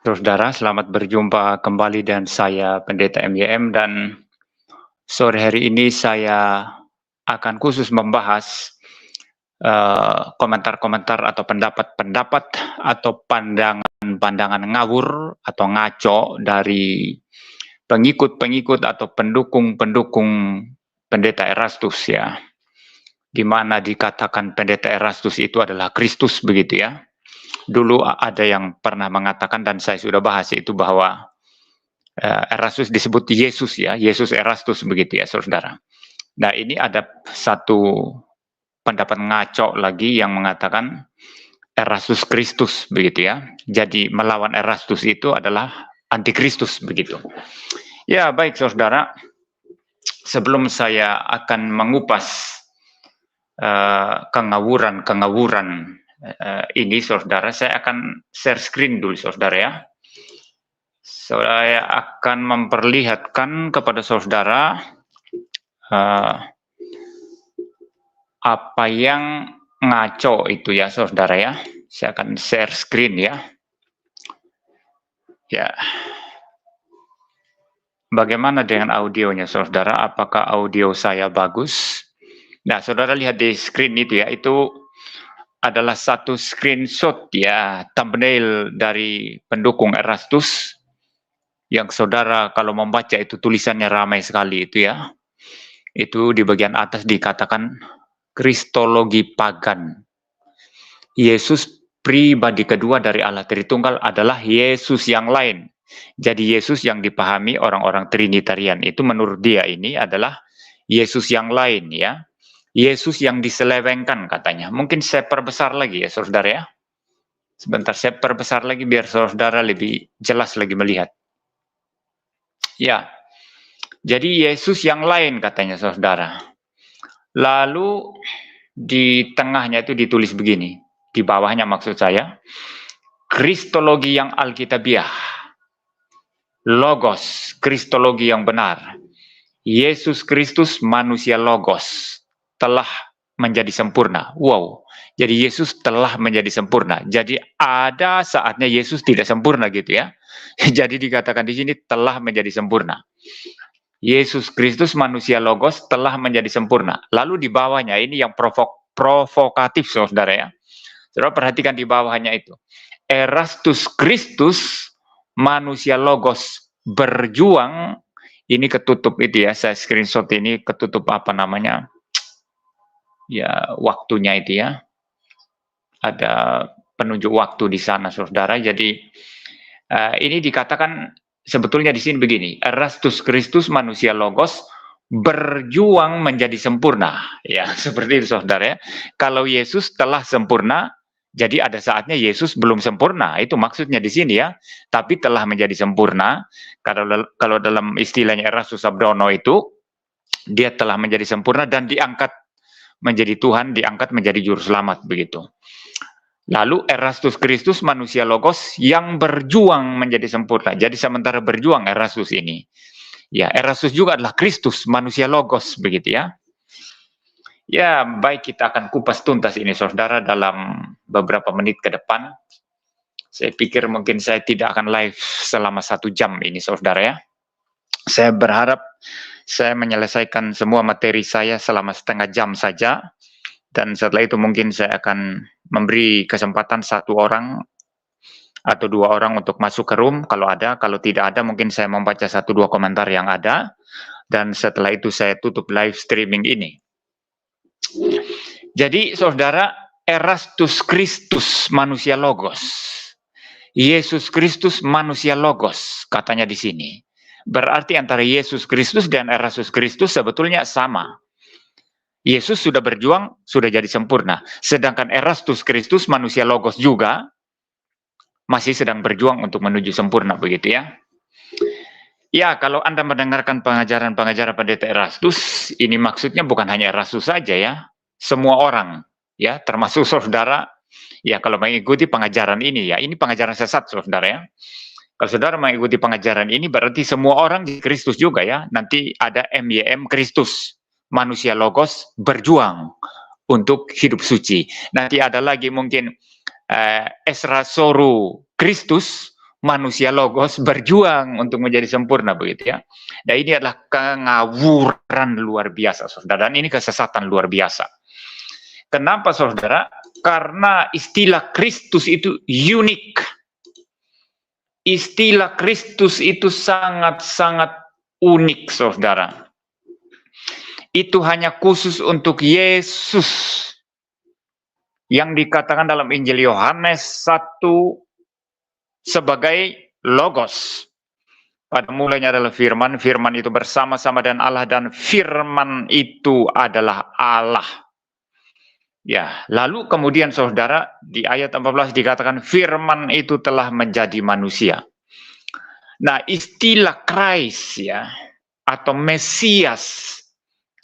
Saudara, selamat berjumpa kembali dan saya Pendeta MYM dan sore hari ini saya akan khusus membahas komentar-komentar atau pendapat-pendapat atau pandangan-pandangan ngawur atau ngaco dari pengikut-pengikut atau pendukung-pendukung Pendeta Erastus ya, di mana dikatakan Pendeta Erastus itu adalah Kristus begitu ya. Dulu ada yang pernah mengatakan dan saya sudah bahas itu bahwa Erastus disebut Yesus ya, Yesus Erastus begitu ya saudara. Nah ini ada satu pendapat ngaco lagi yang mengatakan Erastus Kristus begitu ya. Jadi melawan Erastus itu adalah antikristus begitu. Ya baik saudara, sebelum saya akan mengupas kengawuran ini saudara, saya akan share screen dulu saudara ya. Saya akan memperlihatkan kepada saudara apa yang ngaco itu ya saudara ya. Saya akan share screen ya. Ya. Bagaimana dengan audionya saudara? Apakah audio saya bagus? Nah, saudara lihat di screen itu ya, itu adalah satu screenshot ya, thumbnail dari pendukung Erastus yang saudara kalau membaca itu tulisannya ramai sekali itu ya. Itu di bagian atas dikatakan Kristologi pagan. Yesus pribadi kedua dari Allah Tritunggal adalah Yesus yang lain. Jadi Yesus yang dipahami orang-orang Trinitarian itu menurut dia ini adalah Yesus yang lain ya. Yesus yang diselewengkan katanya. Mungkin saya perbesar lagi ya saudara ya. Sebentar saya perbesar lagi biar saudara lebih jelas lagi melihat. Ya. Jadi Yesus yang lain katanya saudara. Lalu di tengahnya itu ditulis begini. Di bawahnya maksud saya. Kristologi yang Alkitabiah. Logos, kristologi yang benar. Yesus Kristus manusia logos telah menjadi sempurna. Wow. Jadi Yesus telah menjadi sempurna. Jadi ada saatnya Yesus tidak sempurna gitu ya. Jadi dikatakan di sini telah menjadi sempurna. Yesus Kristus manusia logos telah menjadi sempurna. Lalu di bawahnya ini yang provokatif saudara ya. Saudara perhatikan di bawahnya itu. Erastus Kristus manusia logos berjuang. Ini ketutup itu ya. Saya screenshot ini ketutup apa namanya. Ya waktunya itu ya, ada penunjuk waktu di sana saudara. Jadi ini dikatakan sebetulnya di sini begini, Erastus Kristus manusia logos berjuang menjadi sempurna ya, seperti itu saudara ya. Kalau Yesus telah sempurna, jadi ada saatnya Yesus belum sempurna, itu maksudnya di sini ya, tapi telah menjadi sempurna. Kalau dalam istilahnya Erastus Sabdono itu dia telah menjadi sempurna dan diangkat menjadi Tuhan, diangkat menjadi juru selamat begitu. Lalu Erastus Kristus manusia logos yang berjuang menjadi sempurna. Jadi sementara berjuang Erastus ini, ya Erastus juga adalah Kristus manusia logos begitu ya. Ya baik, kita akan kupas tuntas ini saudara dalam beberapa menit ke depan. Saya pikir mungkin saya tidak akan live selama 1 jam ini saudara ya. Saya berharap saya menyelesaikan semua materi saya selama setengah jam saja. Dan setelah itu mungkin saya akan memberi kesempatan 1 orang atau 2 orang untuk masuk ke room kalau ada. Kalau tidak ada mungkin saya membaca 1-2 komentar yang ada. Dan setelah itu saya tutup live streaming ini. Jadi saudara, Erastus Kristus manusia logos. Yesus Kristus manusia logos katanya di sini. Berarti antara Yesus Kristus dan Erastus Kristus sebetulnya sama. Yesus sudah berjuang, sudah jadi sempurna. Sedangkan Erastus Kristus manusia logos juga masih sedang berjuang untuk menuju sempurna begitu ya. Ya, kalau Anda mendengarkan pengajaran-pengajaran Pendeta Erastus, ini maksudnya bukan hanya Erastus saja ya. Semua orang ya, termasuk saudara ya kalau mengikuti pengajaran ini ya. Ini pengajaran sesat saudara ya. Kalau saudara mengikuti pengajaran ini berarti semua orang di Kristus juga ya. Nanti ada MYM Kristus, manusia logos berjuang untuk hidup suci. Nanti ada lagi mungkin Esra Soru Kristus, manusia logos berjuang untuk menjadi sempurna, begitu ya. Nah, ini adalah kengawuran luar biasa, saudara. Dan ini kesesatan luar biasa. Kenapa, saudara? Karena istilah Kristus itu unik. Istilah Kristus itu sangat-sangat unik, saudara. Itu hanya khusus untuk Yesus. Yang dikatakan dalam Injil Yohanes 1 sebagai logos. Pada mulanya adalah firman, firman itu bersama-sama dengan Allah, dan firman itu adalah Allah. Ya, lalu kemudian saudara di ayat 14 dikatakan firman itu telah menjadi manusia. Nah, istilah Christ ya, atau Mesias,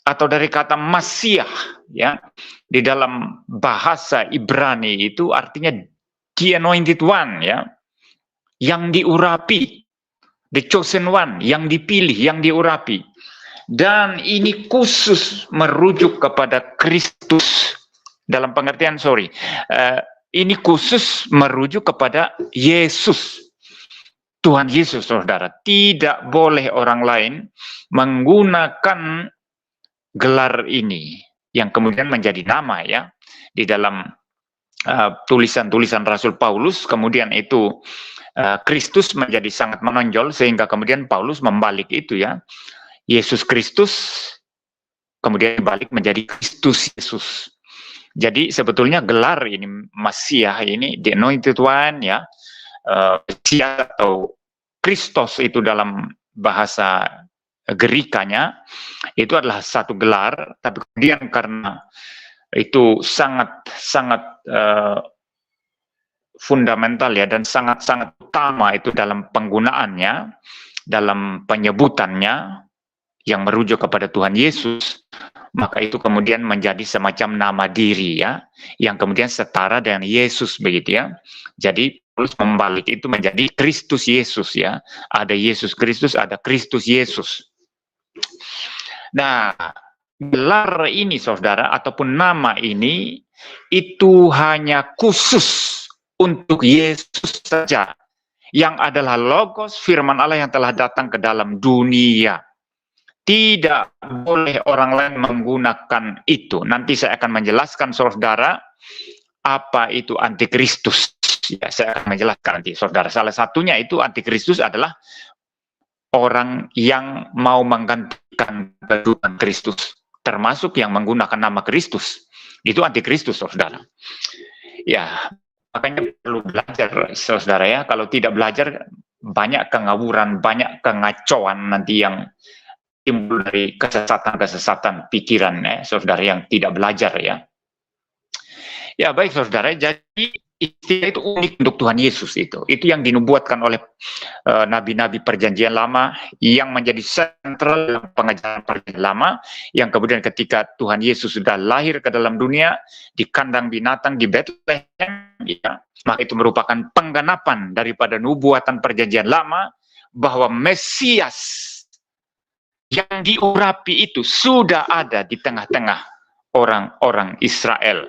atau dari kata Masiah ya, di dalam bahasa Ibrani itu artinya the anointed one ya, yang diurapi, the chosen one, yang dipilih, yang diurapi. Dan ini khusus merujuk kepada Kristus dalam pengertian ini khusus merujuk kepada Yesus, Tuhan Yesus, saudara. Tidak boleh orang lain menggunakan gelar ini yang kemudian menjadi nama ya di dalam tulisan-tulisan Rasul Paulus. Kemudian itu Kristus menjadi sangat menonjol sehingga kemudian Paulus membalik itu ya, Yesus Kristus kemudian balik menjadi Kristus Yesus. Jadi sebetulnya gelar ini Masiah ini, the anointed one ya, Mesias atau Kristos itu dalam bahasa Gerikanya itu adalah satu gelar, tapi kemudian karena itu sangat fundamental ya, dan sangat utama itu dalam penggunaannya, dalam penyebutannya yang merujuk kepada Tuhan Yesus, maka itu kemudian menjadi semacam nama diri ya, yang kemudian setara dengan Yesus, begitu ya. Jadi Paulus membalik itu menjadi Kristus Yesus ya, ada Yesus Kristus, ada Kristus Yesus. Nah, gelar ini saudara ataupun nama ini itu hanya khusus untuk Yesus saja, yang adalah logos firman Allah yang telah datang ke dalam dunia. Tidak boleh orang lain menggunakan itu. Nanti saya akan menjelaskan saudara apa itu antikristus. Ya, saya akan menjelaskan nanti saudara. Salah satunya itu antikristus adalah orang yang mau menggantikan kedudukan Kristus, termasuk yang menggunakan nama Kristus. Itu antikristus, saudara. Ya, makanya perlu belajar, saudara ya. Kalau tidak belajar, banyak kengawuran, banyak kengacauan nanti yang timbul dari kesesatan-kesesatan pikiran ya, saudara yang tidak belajar ya. Ya baik saudara, jadi istilah itu unik untuk Tuhan Yesus itu yang dinubuatkan oleh nabi-nabi perjanjian lama, yang menjadi sentral dalam pengajaran perjanjian lama, yang kemudian ketika Tuhan Yesus sudah lahir ke dalam dunia di kandang binatang di Bethlehem ya, maka itu merupakan penggenapan daripada nubuatan perjanjian lama bahwa Mesias yang diurapi itu sudah ada di tengah-tengah orang-orang Israel.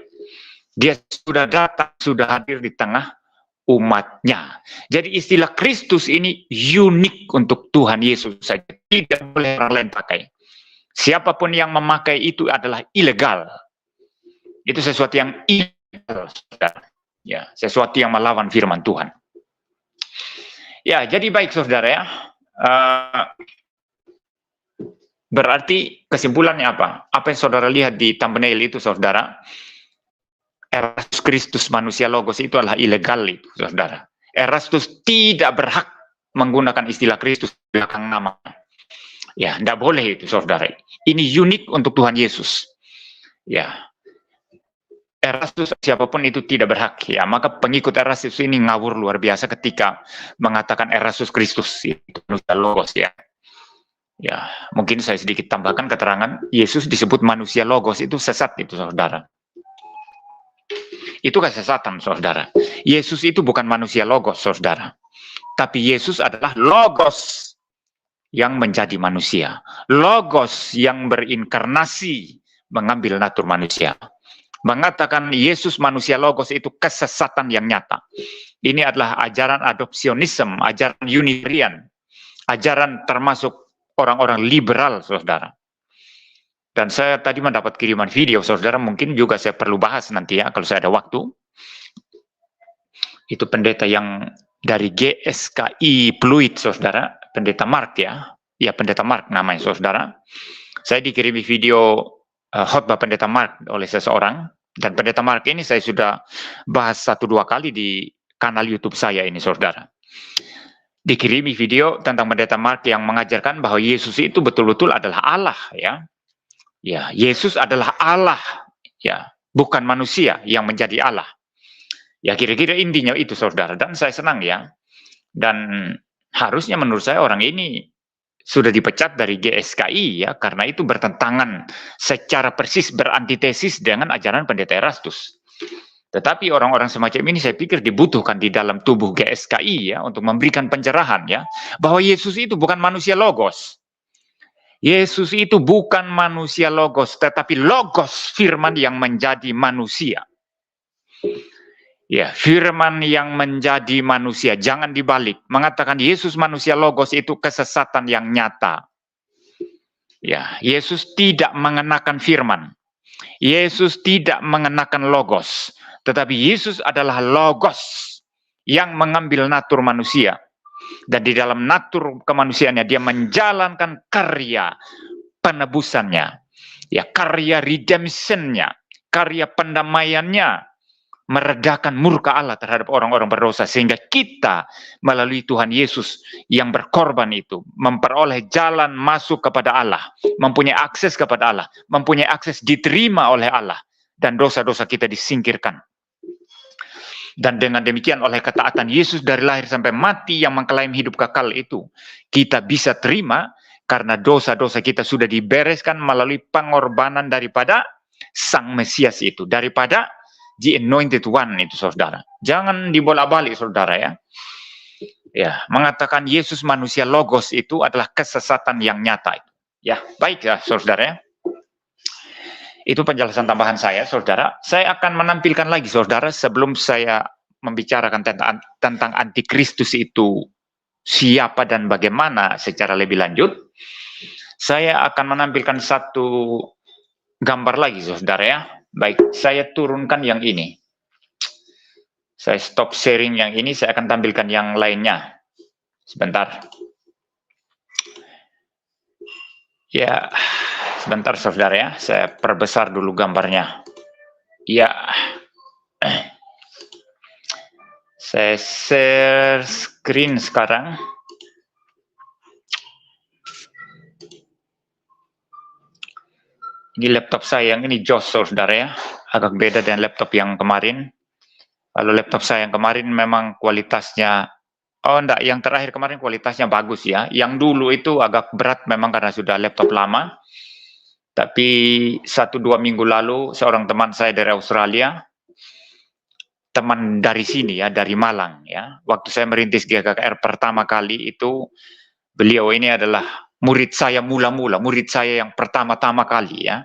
Dia sudah datang, sudah hadir di tengah umatnya. Jadi istilah Kristus ini unik untuk Tuhan Yesus saja. Tidak boleh orang lain pakai. Siapapun yang memakai itu adalah ilegal. Itu sesuatu yang ilegal. Ya, sesuatu yang melawan firman Tuhan. Ya, jadi baik saudara ya. Berarti kesimpulannya apa? Apa yang saudara lihat di thumbnail itu saudara? Erastus Kristus manusia logos itu adalah ilegal itu saudara. Erastus tidak berhak menggunakan istilah Kristus belakang nama. Ya, tidak boleh itu saudara. Ini unik untuk Tuhan Yesus. Ya, Erastus siapapun itu tidak berhak. Ya, maka pengikut Erastus ini ngawur luar biasa ketika mengatakan Erastus Kristus itu manusia logos ya. Ya, mungkin saya sedikit tambahkan keterangan, Yesus disebut manusia logos itu sesat itu saudara. Itu kesesatan saudara. Yesus itu bukan manusia logos saudara. Tapi Yesus adalah logos yang menjadi manusia. Logos yang berinkarnasi mengambil natur manusia. Mengatakan Yesus manusia logos itu kesesatan yang nyata. Ini adalah ajaran adopsionisme, ajaran Unitarian, ajaran termasuk orang-orang liberal, saudara. Dan saya tadi mendapat kiriman video, saudara, mungkin juga saya perlu bahas nanti ya, kalau saya ada waktu. Itu pendeta yang dari GSKI Pluit, saudara, pendeta Mark ya. Ya, pendeta Mark namanya, saudara. Saya dikirimi video khotbah pendeta Mark oleh seseorang. Dan pendeta Mark ini saya sudah bahas 1-2 kali di kanal YouTube saya ini, saudara. Dikirimi video tentang pendeta Mark yang mengajarkan bahwa Yesus itu betul-betul adalah Allah ya. Ya, Yesus adalah Allah ya, bukan manusia yang menjadi Allah. Ya, kira-kira intinya itu, saudara. Dan saya senang ya. Dan harusnya menurut saya orang ini sudah dipecat dari GSKI ya, karena itu bertentangan secara persis, berantitesis dengan ajaran pendeta Erastus. Tetapi orang-orang semacam ini saya pikir dibutuhkan di dalam tubuh GSKI ya, untuk memberikan pencerahan ya, bahwa Yesus itu bukan manusia logos. Yesus itu bukan manusia logos, tetapi logos, firman yang menjadi manusia. Ya, firman yang menjadi manusia, jangan dibalik. Mengatakan Yesus manusia logos itu kesesatan yang nyata. Ya, Yesus tidak mengenakan firman. Yesus tidak mengenakan logos, tetapi Yesus adalah logos yang mengambil natur manusia. Dan di dalam natur kemanusiaannya dia menjalankan karya penebusannya, ya, karya redemptionnya, karya pendamaiannya, meredakan murka Allah terhadap orang-orang berdosa, sehingga kita melalui Tuhan Yesus yang berkorban itu memperoleh jalan masuk kepada Allah, mempunyai akses kepada Allah, mempunyai akses diterima oleh Allah, dan dosa-dosa kita disingkirkan. Dan dengan demikian oleh ketaatan Yesus dari lahir sampai mati yang mengklaim hidup kekal itu, kita bisa terima karena dosa-dosa kita sudah dibereskan melalui pengorbanan daripada Sang Mesias itu, daripada the Anointed One itu, saudara. Jangan dibolak-balik, saudara ya. Ya, mengatakan Yesus manusia logos itu adalah kesesatan yang nyata. Ya, baik ya, saudara ya. Itu penjelasan tambahan saya, saudara. Saya akan menampilkan lagi, saudara, sebelum saya membicarakan tentang antikristus itu siapa dan bagaimana secara lebih lanjut. Saya akan menampilkan satu gambar lagi, saudara ya. Baik, saya turunkan yang ini. Saya stop sharing yang ini, saya akan tampilkan yang lainnya. Sebentar. Ya, sebentar saudara ya, saya perbesar dulu gambarnya. Ya, saya share screen sekarang. Ini laptop saya yang ini JOS, saudara ya, agak beda dengan laptop yang kemarin. Kalau laptop saya yang kemarin memang kualitasnya, oh enggak, yang terakhir kemarin kualitasnya bagus ya. Yang dulu itu agak berat memang karena sudah laptop lama. Tapi 1-2 minggu lalu seorang teman saya dari Australia, teman dari sini ya, dari Malang ya. Waktu saya merintis GKKR pertama kali itu, beliau ini adalah murid saya mula-mula, murid saya yang pertama-tama kali ya.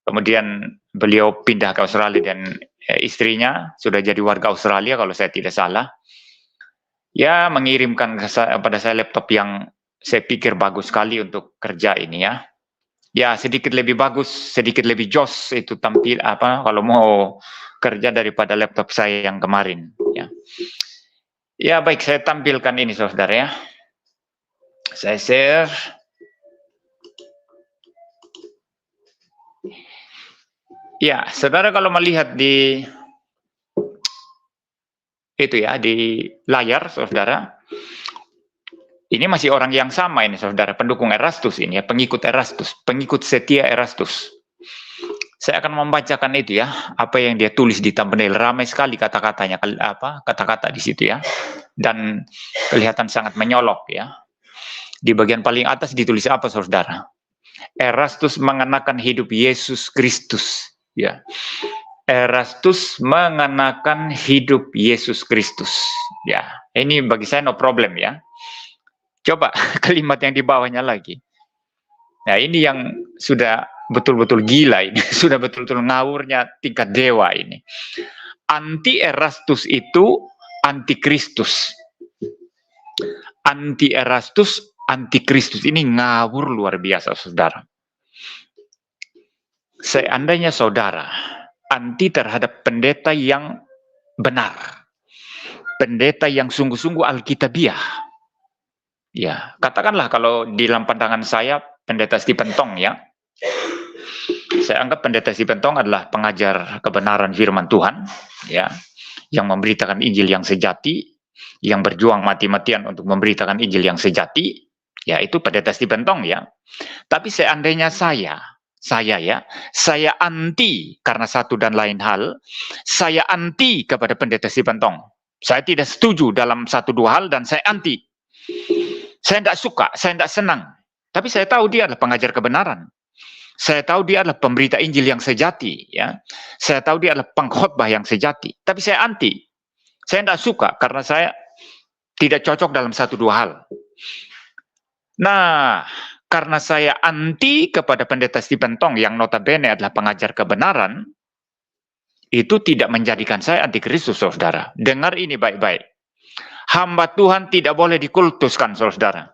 Kemudian beliau pindah ke Australia dan istrinya sudah jadi warga Australia kalau saya tidak salah. Ya, mengirimkan kepada saya laptop yang saya pikir bagus sekali untuk kerja ini ya. Ya, sedikit lebih bagus, sedikit lebih jos itu tampil apa kalau mau kerja daripada laptop saya yang kemarin ya. Ya, baik, saya tampilkan ini saudara ya. Saya share. Ya, saudara kalau melihat di itu ya, di layar saudara, ini masih orang yang sama ini saudara, pendukung Erastus ini ya, pengikut Erastus, pengikut setia Erastus. Saya akan membacakan itu ya, apa yang dia tulis di thumbnail. Ramai sekali kata-katanya, kata-kata di situ ya, dan kelihatan sangat menyolok ya. Di bagian paling atas ditulis apa saudara? Erastus mengenakan hidup Yesus Kristus ya. Erastus mengenakan hidup Yesus Kristus ya. Ini bagi saya no problem ya. Coba kalimat yang di bawahnya lagi. Nah, ini yang sudah betul-betul gila ini, sudah betul-betul ngawurnya tingkat dewa ini. Anti Erastus itu antikristus. Anti Erastus, antikristus. Ini ngawur luar biasa, saudara. Seandainya saudara anti terhadap pendeta yang benar, pendeta yang sungguh-sungguh alkitabiah, ya, katakanlah kalau di dalam pandangan saya pendeta Stephen Tong, ya, saya anggap pendeta Stephen Tong adalah pengajar kebenaran firman Tuhan, ya, yang memberitakan Injil yang sejati, yang berjuang mati-matian untuk memberitakan Injil yang sejati, ya, itu pendeta Stephen Tong, ya. Tapi seandainya saya anti karena satu dan lain hal, saya anti kepada pendeta Stephen Tong. Saya tidak setuju dalam satu dua hal dan saya anti. Saya tidak suka, saya tidak senang. Tapi saya tahu dia adalah pengajar kebenaran. Saya tahu dia adalah pemberita Injil yang sejati, ya. Saya tahu dia adalah pengkhotbah yang sejati. Tapi saya anti. Saya tidak suka karena saya tidak cocok dalam satu dua hal. Nah, karena saya anti kepada pendeta Stephen Tong yang notabene adalah pengajar kebenaran, itu tidak menjadikan saya antikristus, saudara. Dengar ini baik-baik. Hamba Tuhan tidak boleh dikultuskan, saudara.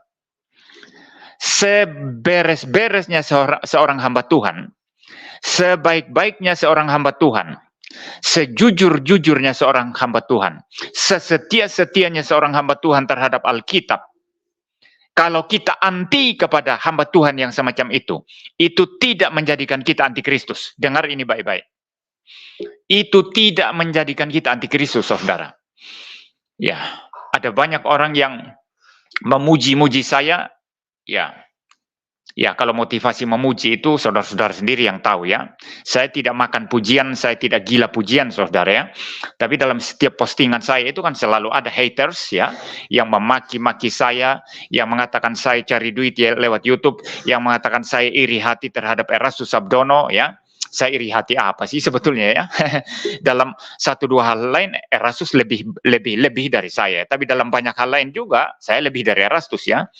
Seberes-beresnya seorang hamba Tuhan, sebaik-baiknya seorang hamba Tuhan, sejujur-jujurnya seorang hamba Tuhan, sesetia-setianya seorang hamba Tuhan terhadap Alkitab, kalau kita anti kepada hamba Tuhan yang semacam itu tidak menjadikan kita antikristus. Dengar ini baik-baik. Itu tidak menjadikan kita antikristus, saudara. Ya, ada banyak orang yang memuji-muji saya, ya. Ya, kalau motivasi memuji itu saudara-saudara sendiri yang tahu, ya. Saya tidak makan pujian, saya tidak gila pujian, saudara, ya. Tapi dalam setiap postingan saya itu kan selalu ada haters, ya, yang memaki-maki saya, yang mengatakan saya cari duit ya lewat YouTube, yang mengatakan saya iri hati terhadap Erastus Sabdono, ya. Saya iri hati apa sih sebetulnya, ya? Dalam satu dua hal lain Erastus lebih dari saya, tapi dalam banyak hal lain juga saya lebih dari Erastus, ya.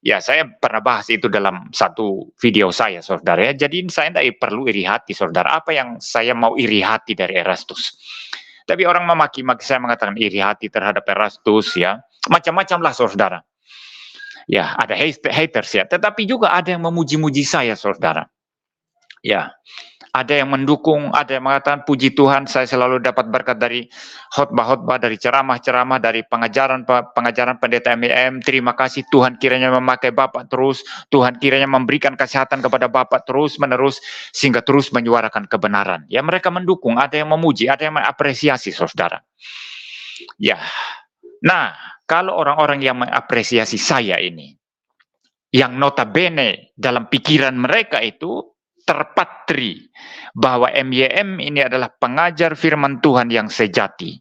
Ya, saya pernah bahas itu dalam satu video saya, saudara, ya. Jadi saya tidak perlu iri hati, saudara. Apa yang saya mau iri hati dari Erastus? Tapi orang memaki-maki saya, mengatakan iri hati terhadap Erastus, ya. Macam-macam lah, saudara. Ya, ada haters, ya. Tetapi juga ada yang memuji-muji saya, saudara. Ya, ada yang mendukung, ada yang mengatakan puji Tuhan, saya selalu dapat berkat dari khotbah-khotbah, dari ceramah-ceramah, dari pengajaran pendeta MEM. Terima kasih, Tuhan kiranya memakai Bapak terus, Tuhan kiranya memberikan kesehatan kepada Bapak terus-menerus, sehingga terus menyuarakan kebenaran. Ya, mereka mendukung, ada yang memuji, ada yang mengapresiasi, saudara. Ya, nah, kalau orang-orang yang mengapresiasi saya ini, yang notabene dalam pikiran mereka itu terpatri bahwa MYM ini adalah pengajar firman Tuhan yang sejati.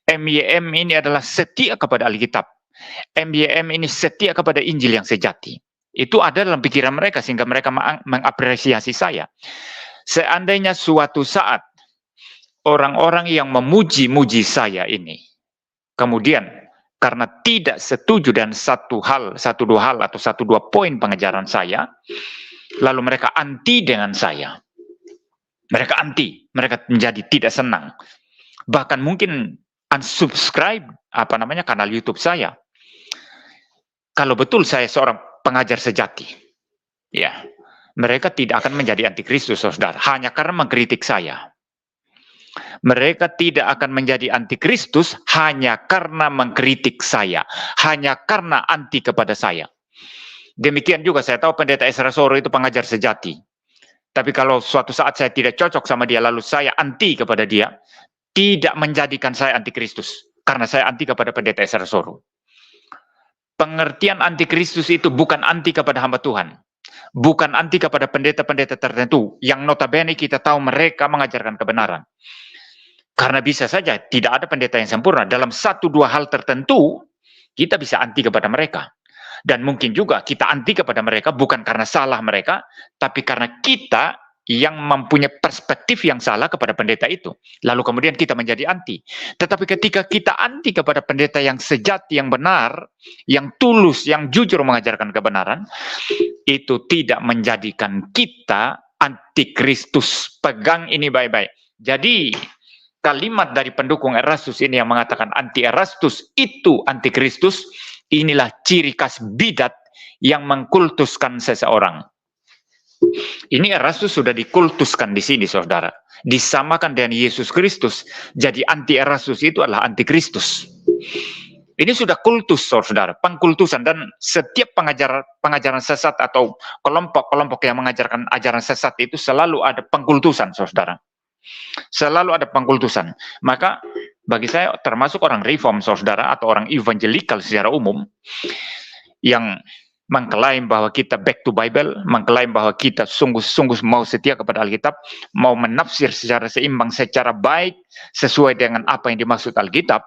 MYM ini adalah setia kepada Alkitab. MYM ini setia kepada Injil yang sejati. Itu ada dalam pikiran mereka sehingga mereka mengapresiasi saya. Seandainya suatu saat orang-orang yang memuji-muji saya ini kemudian karena tidak setuju dan satu dua hal atau satu dua poin pengajaran saya, lalu mereka anti dengan saya. Mereka anti, mereka menjadi tidak senang. Bahkan mungkin unsubscribe kanal YouTube saya. Kalau betul saya seorang pengajar sejati, ya, mereka tidak akan menjadi antikristus, saudara, hanya karena mengkritik saya. Mereka tidak akan menjadi antikristus hanya karena mengkritik saya, hanya karena anti kepada saya. Demikian juga saya tahu pendeta Ezra Soro itu pengajar sejati. Tapi kalau suatu saat saya tidak cocok sama dia, lalu saya anti kepada dia, tidak menjadikan saya antikristus. Karena saya anti kepada pendeta Ezra Soro. Pengertian antikristus itu bukan anti kepada hamba Tuhan. Bukan anti kepada pendeta-pendeta tertentu, yang notabene kita tahu mereka mengajarkan kebenaran. Karena bisa saja tidak ada pendeta yang sempurna. Dalam satu dua hal tertentu, kita bisa anti kepada mereka. Dan mungkin juga kita anti kepada mereka bukan karena salah mereka, tapi karena kita yang mempunyai perspektif yang salah kepada pendeta itu. Lalu kemudian kita menjadi anti. Tetapi ketika kita anti kepada pendeta yang sejati, yang benar, yang tulus, yang jujur mengajarkan kebenaran, itu tidak menjadikan kita antikristus. Pegang ini baik-baik. Jadi, kalimat dari pendukung Erastus ini yang mengatakan anti-Erastus itu antikristus, inilah ciri khas bidat yang mengkultuskan seseorang. Ini Erastus sudah dikultuskan di sini, saudara. Disamakan dengan Yesus Kristus. Jadi anti-Erastus itu adalah antikristus. Ini sudah kultus, saudara, pengkultusan, dan setiap pengajaran sesat atau kelompok-kelompok yang mengajarkan ajaran sesat itu selalu ada pengkultusan, saudara. Selalu ada pengkultusan. Maka bagi saya termasuk orang reform, saudara, atau orang evangelikal secara umum yang mengklaim bahwa kita back to Bible, mengklaim bahwa kita sungguh-sungguh mau setia kepada Alkitab, mau menafsir secara seimbang, secara baik, sesuai dengan apa yang dimaksud Alkitab.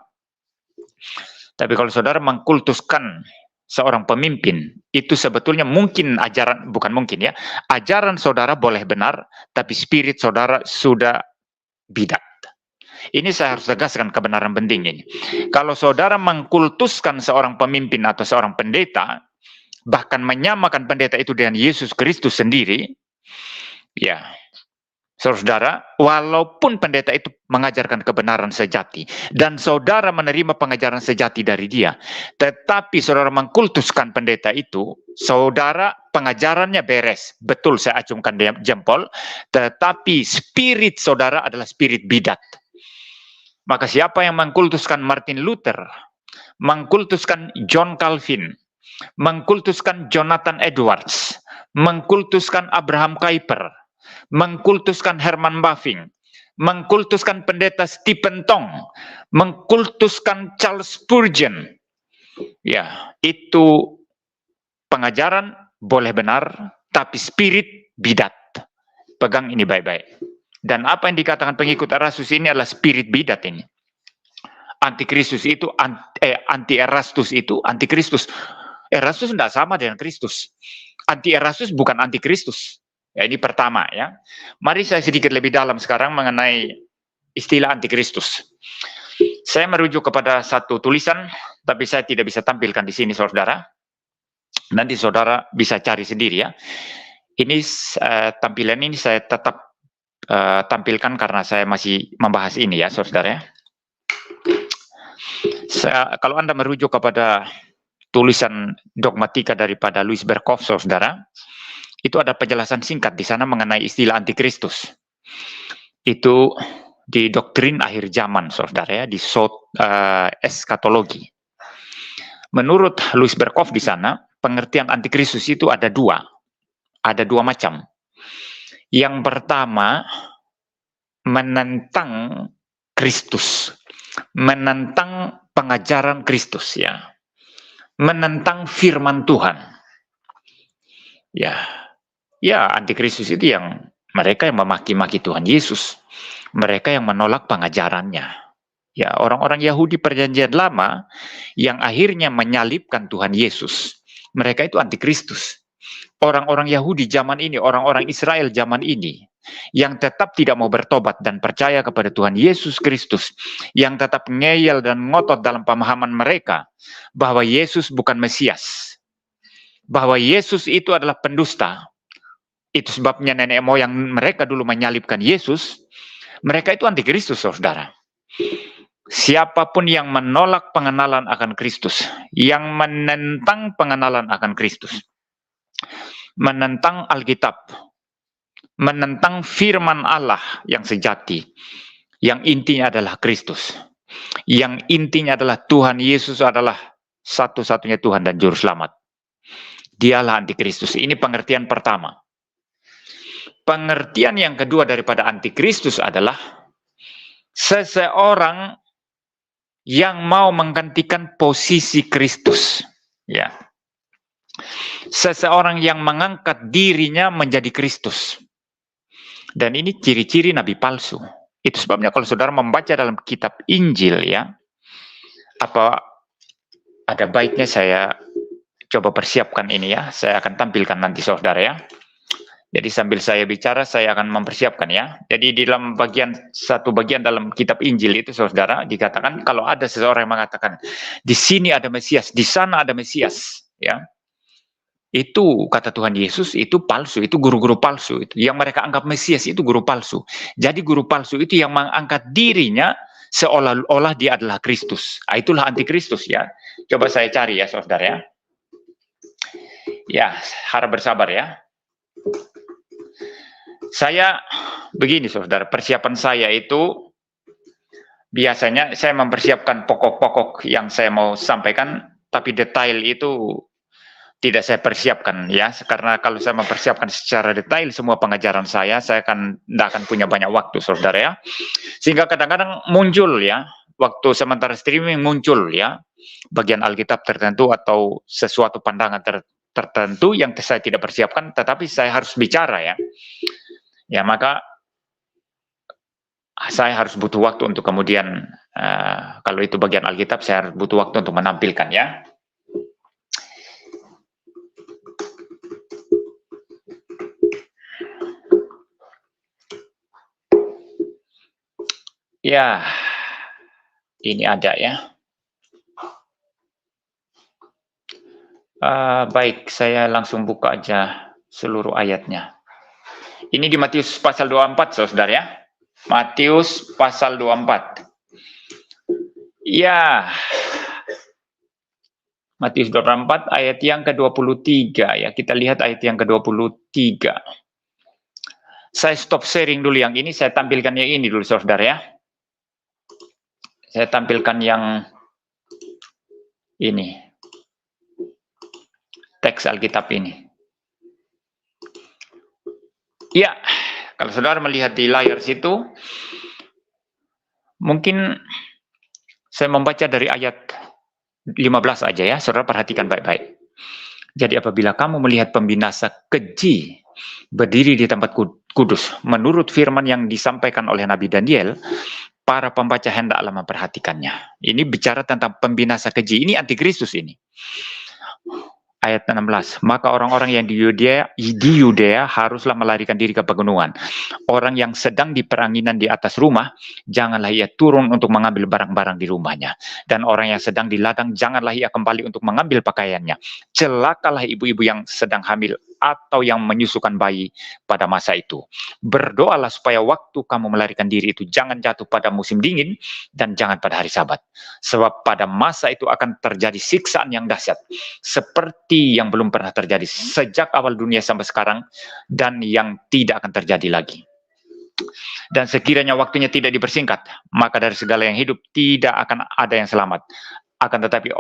Tapi kalau saudara mengkultuskan seorang pemimpin, itu sebetulnya mungkin ajaran, bukan mungkin ya, ajaran saudara boleh benar, tapi spirit saudara sudah bidat. Ini saya harus tegaskan kebenaran penting ini. Kalau saudara mengkultuskan seorang pemimpin atau seorang pendeta, bahkan menyamakan pendeta itu dengan Yesus Kristus sendiri, ya, saudara, walaupun pendeta itu mengajarkan kebenaran sejati, dan saudara menerima pengajaran sejati dari dia, tetapi saudara mengkultuskan pendeta itu, saudara pengajarannya beres, betul saya acungkan jempol, tetapi spirit saudara adalah spirit bidat. Maka siapa yang mengkultuskan Martin Luther, mengkultuskan John Calvin, mengkultuskan Jonathan Edwards, mengkultuskan Abraham Kuyper, mengkultuskan Herman Bavinck, mengkultuskan pendeta Stephen Tong, mengkultuskan Charles Spurgeon, ya, itu pengajaran boleh benar, tapi spirit bidat. Pegang ini baik-baik. Dan apa yang dikatakan pengikut Erastus ini adalah spirit bidat ini. Antikristus itu, anti-Erastus itu, antikristus. Erastus tidak sama dengan Kristus. Anti-Erastus bukan antikristus. Ya, ini pertama ya. Mari saya sedikit lebih dalam sekarang mengenai istilah antikristus. Saya merujuk kepada satu tulisan, tapi saya tidak bisa tampilkan di sini, saudara. Nanti saudara bisa cari sendiri ya. Ini tampilan ini saya tetap tampilkan karena saya masih membahas ini ya, saudara. Kalau Anda merujuk kepada tulisan dogmatika daripada Louis Berkhof, saudara, itu ada penjelasan singkat di sana mengenai istilah antikristus. Itu di doktrin akhir zaman, saudara ya, di eskatologi. Menurut Louis Berkhof di sana, pengertian antikristus itu ada dua macam. Yang pertama, menentang Kristus, menentang pengajaran Kristus ya, menentang firman Tuhan. Ya, antikristus itu yang mereka yang memaki-maki Tuhan Yesus, mereka yang menolak pengajarannya. Ya, orang-orang Yahudi Perjanjian Lama yang akhirnya menyalibkan Tuhan Yesus, mereka itu antikristus. Orang-orang Yahudi zaman ini, orang-orang Israel zaman ini, yang tetap tidak mau bertobat dan percaya kepada Tuhan Yesus Kristus, yang tetap ngeyel dan ngotot dalam pemahaman mereka bahwa Yesus bukan Mesias, bahwa Yesus itu adalah pendusta. Itu sebabnya nenek moyang mereka dulu menyalibkan Yesus. Mereka itu antikristus, saudara. Siapapun yang menolak pengenalan akan Kristus, yang menentang pengenalan akan Kristus, menentang Alkitab, menentang firman Allah yang sejati, yang intinya adalah Kristus, yang intinya adalah Tuhan Yesus adalah satu-satunya Tuhan dan Juru Selamat. Dialah antikristus. Ini pengertian pertama. Pengertian yang kedua daripada antikristus adalah seseorang yang mau menggantikan posisi Kristus. Ya. Seseorang yang mengangkat dirinya menjadi Kristus. Dan ini ciri-ciri nabi palsu. Itu sebabnya kalau saudara membaca dalam kitab Injil ya, ada baiknya saya coba persiapkan ini ya. Saya akan tampilkan nanti saudara ya. Jadi sambil saya bicara saya akan mempersiapkan ya. Jadi di dalam satu bagian dalam kitab Injil itu saudara dikatakan kalau ada seseorang yang mengatakan di sini ada Mesias, di sana ada Mesias ya. Itu kata Tuhan Yesus itu palsu, itu guru-guru palsu itu. Yang mereka anggap Mesias itu guru palsu. Jadi guru palsu itu yang mengangkat dirinya seolah-olah dia adalah Kristus. Itulah antikristus ya. Coba saya cari ya saudara ya. Ya, harap bersabar ya. Saya begini saudara, persiapan saya itu biasanya saya mempersiapkan pokok-pokok yang saya mau sampaikan, tapi detail itu tidak saya persiapkan ya, karena kalau saya mempersiapkan secara detail semua pengajaran saya tidak akan punya banyak waktu saudara ya. Sehingga kadang-kadang muncul ya, waktu sementara streaming muncul ya, bagian Alkitab tertentu atau sesuatu pandangan tertentu yang saya tidak persiapkan, tetapi saya harus bicara ya. Ya maka saya harus butuh waktu untuk kemudian, kalau itu bagian Alkitab saya harus butuh waktu untuk menampilkan ya. Ya, ini ada ya. Baik, saya langsung buka aja seluruh ayatnya. Ini di Matius pasal 24, saudara ya. Matius pasal 24. Ya, Matius 24 ayat yang ke-23 ya. Kita lihat ayat yang ke-23. Saya stop sharing dulu yang ini, saya tampilkan yang ini dulu saudara ya. Saya tampilkan yang ini. Teks Alkitab ini. Ya, kalau saudara melihat di layar situ, mungkin saya membaca dari ayat 15 aja ya, saudara perhatikan baik-baik. Jadi apabila kamu melihat pembinasa keji berdiri di tempat kudus, menurut firman yang disampaikan oleh Nabi Daniel, para pembaca hendaklah memperhatikannya. Ini bicara tentang pembinasa keji, ini antikristus ini. Ayat 16, maka orang-orang yang di Yudea haruslah melarikan diri ke pegunungan. Orang yang sedang di peranginan di atas rumah, janganlah ia turun untuk mengambil barang-barang di rumahnya. Dan orang yang sedang di ladang, janganlah ia kembali untuk mengambil pakaiannya. Celakalah ibu-ibu yang sedang hamil atau yang menyusukan bayi pada masa itu. Berdoalah supaya waktu kamu melarikan diri itu jangan jatuh pada musim dingin dan jangan pada hari Sabat. Sebab pada masa itu akan terjadi siksaan yang dahsyat, seperti yang belum pernah terjadi sejak awal dunia sampai sekarang, dan yang tidak akan terjadi lagi. Dan sekiranya waktunya tidak dipersingkat, maka dari segala yang hidup tidak akan ada yang selamat. Akan tetapi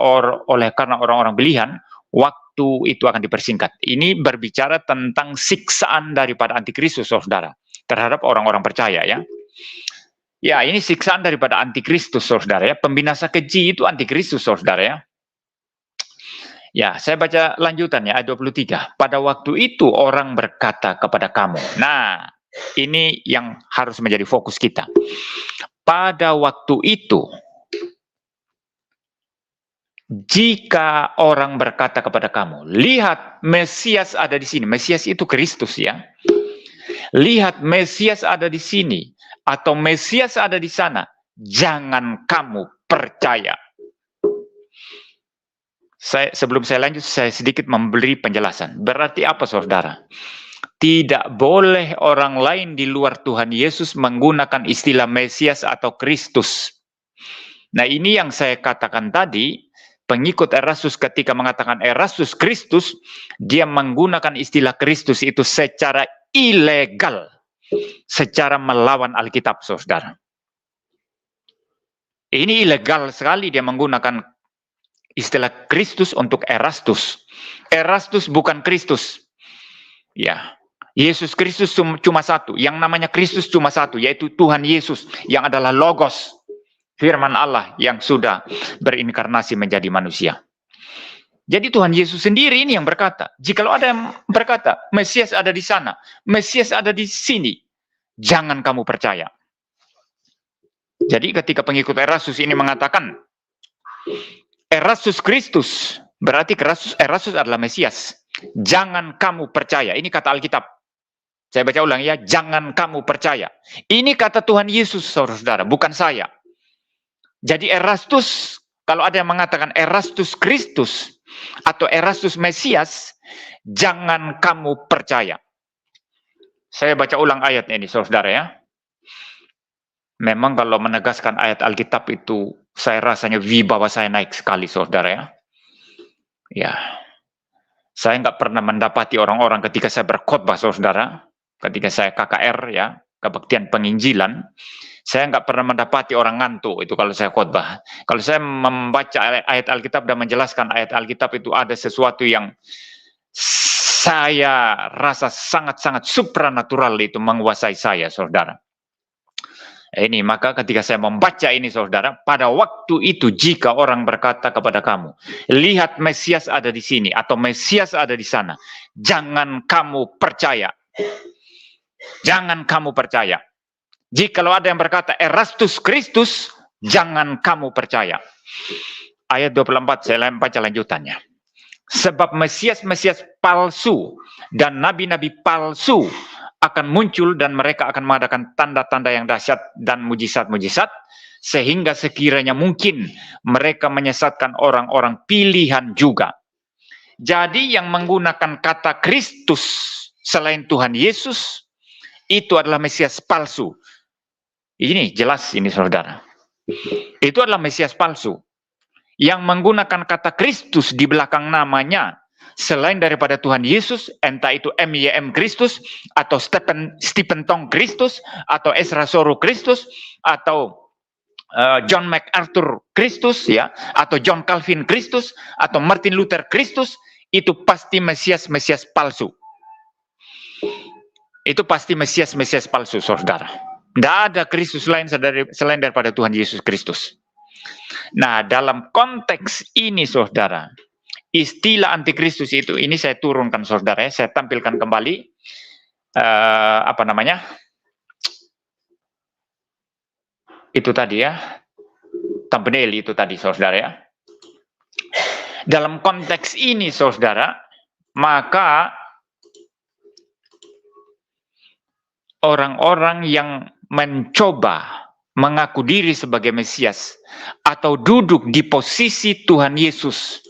karena orang-orang pilihan, waktu itu akan dipersingkat. Ini berbicara tentang siksaan daripada antikristus, saudara, terhadap orang-orang percaya ya. Ya, ini siksaan daripada antikristus, saudara ya. Pembinasa keji itu antikristus, saudara ya. Ya, saya baca lanjutannya ayat 23. Pada waktu itu orang berkata kepada kamu. Nah, ini yang harus menjadi fokus kita. Pada waktu itu, jika orang berkata kepada kamu, lihat Mesias ada di sini. Mesias itu Kristus ya. Lihat Mesias ada di sini atau Mesias ada di sana. Jangan kamu percaya. Sebelum saya lanjut, saya sedikit memberi penjelasan. Berarti apa saudara? Tidak boleh orang lain di luar Tuhan Yesus menggunakan istilah Mesias atau Kristus. Nah ini yang saya katakan tadi. Pengikut Erastus ketika mengatakan Erastus Kristus, dia menggunakan istilah Kristus itu secara ilegal, secara melawan Alkitab, saudara. Ini ilegal sekali dia menggunakan istilah Kristus untuk Erastus. Erastus bukan Kristus. Ya, Yesus Kristus cuma satu. Yang namanya Kristus cuma satu, yaitu Tuhan Yesus yang adalah Logos. Firman Allah yang sudah berinkarnasi menjadi manusia. Jadi Tuhan Yesus sendiri ini yang berkata, jikalau ada yang berkata, Mesias ada di sana, Mesias ada di sini, jangan kamu percaya. Jadi ketika pengikut Erastus ini mengatakan, Erastus Kristus, berarti Erastus adalah Mesias. Jangan kamu percaya. Ini kata Alkitab. Saya baca ulang ya, jangan kamu percaya. Ini kata Tuhan Yesus, saudara, bukan saya. Jadi Erastus, kalau ada yang mengatakan Erastus Kristus atau Erastus Mesias, Jangan kamu percaya. Saya baca ulang ayatnya ini, saudara ya. Memang kalau menegaskan ayat Alkitab itu, saya rasanya wibawa saya naik sekali, saudara ya. Ya, saya nggak pernah mendapati orang-orang ketika saya berkhotbah, saudara, ketika saya KKR ya, kebaktian penginjilan, saya nggak pernah mendapati orang ngantuk itu kalau saya khotbah. Kalau saya membaca ayat Alkitab dan menjelaskan ayat Alkitab itu ada sesuatu yang saya rasa sangat-sangat supranatural itu menguasai saya, saudara. Ini maka ketika saya membaca ini, saudara, pada waktu itu jika orang berkata kepada kamu, lihat Mesias ada di sini atau Mesias ada di sana, jangan kamu percaya. Jangan kamu percaya. Jikalau ada yang berkata Erastus Kristus, jangan kamu percaya. Ayat 24 saya baca lanjutannya. Sebab Mesias-Mesias palsu dan nabi-nabi palsu akan muncul dan mereka akan mengadakan tanda-tanda yang dahsyat dan mujizat-mujizat sehingga sekiranya mungkin mereka menyesatkan orang-orang pilihan juga. Jadi yang menggunakan kata Kristus selain Tuhan Yesus itu adalah Mesias palsu. Ini jelas ini, saudara. Itu adalah Mesias palsu. Yang menggunakan kata Kristus di belakang namanya selain daripada Tuhan Yesus, entah itu M.Y.M. Kristus atau Stephen Tong Kristus atau Ezra Soru Kristus atau John MacArthur Kristus ya, atau John Calvin Kristus atau Martin Luther Kristus, itu pasti Mesias-Mesias palsu. Itu pasti Mesias-Mesias palsu, saudara. Tidak ada Kristus lain selain daripada Tuhan Yesus Kristus. Nah, dalam konteks ini, saudara, istilah antikristus itu, ini saya turunkan, saudara, saya tampilkan kembali, itu tadi ya, thumbnail itu tadi, saudara ya. Dalam konteks ini, saudara, maka orang-orang yang mencoba mengaku diri sebagai Mesias atau duduk di posisi Tuhan Yesus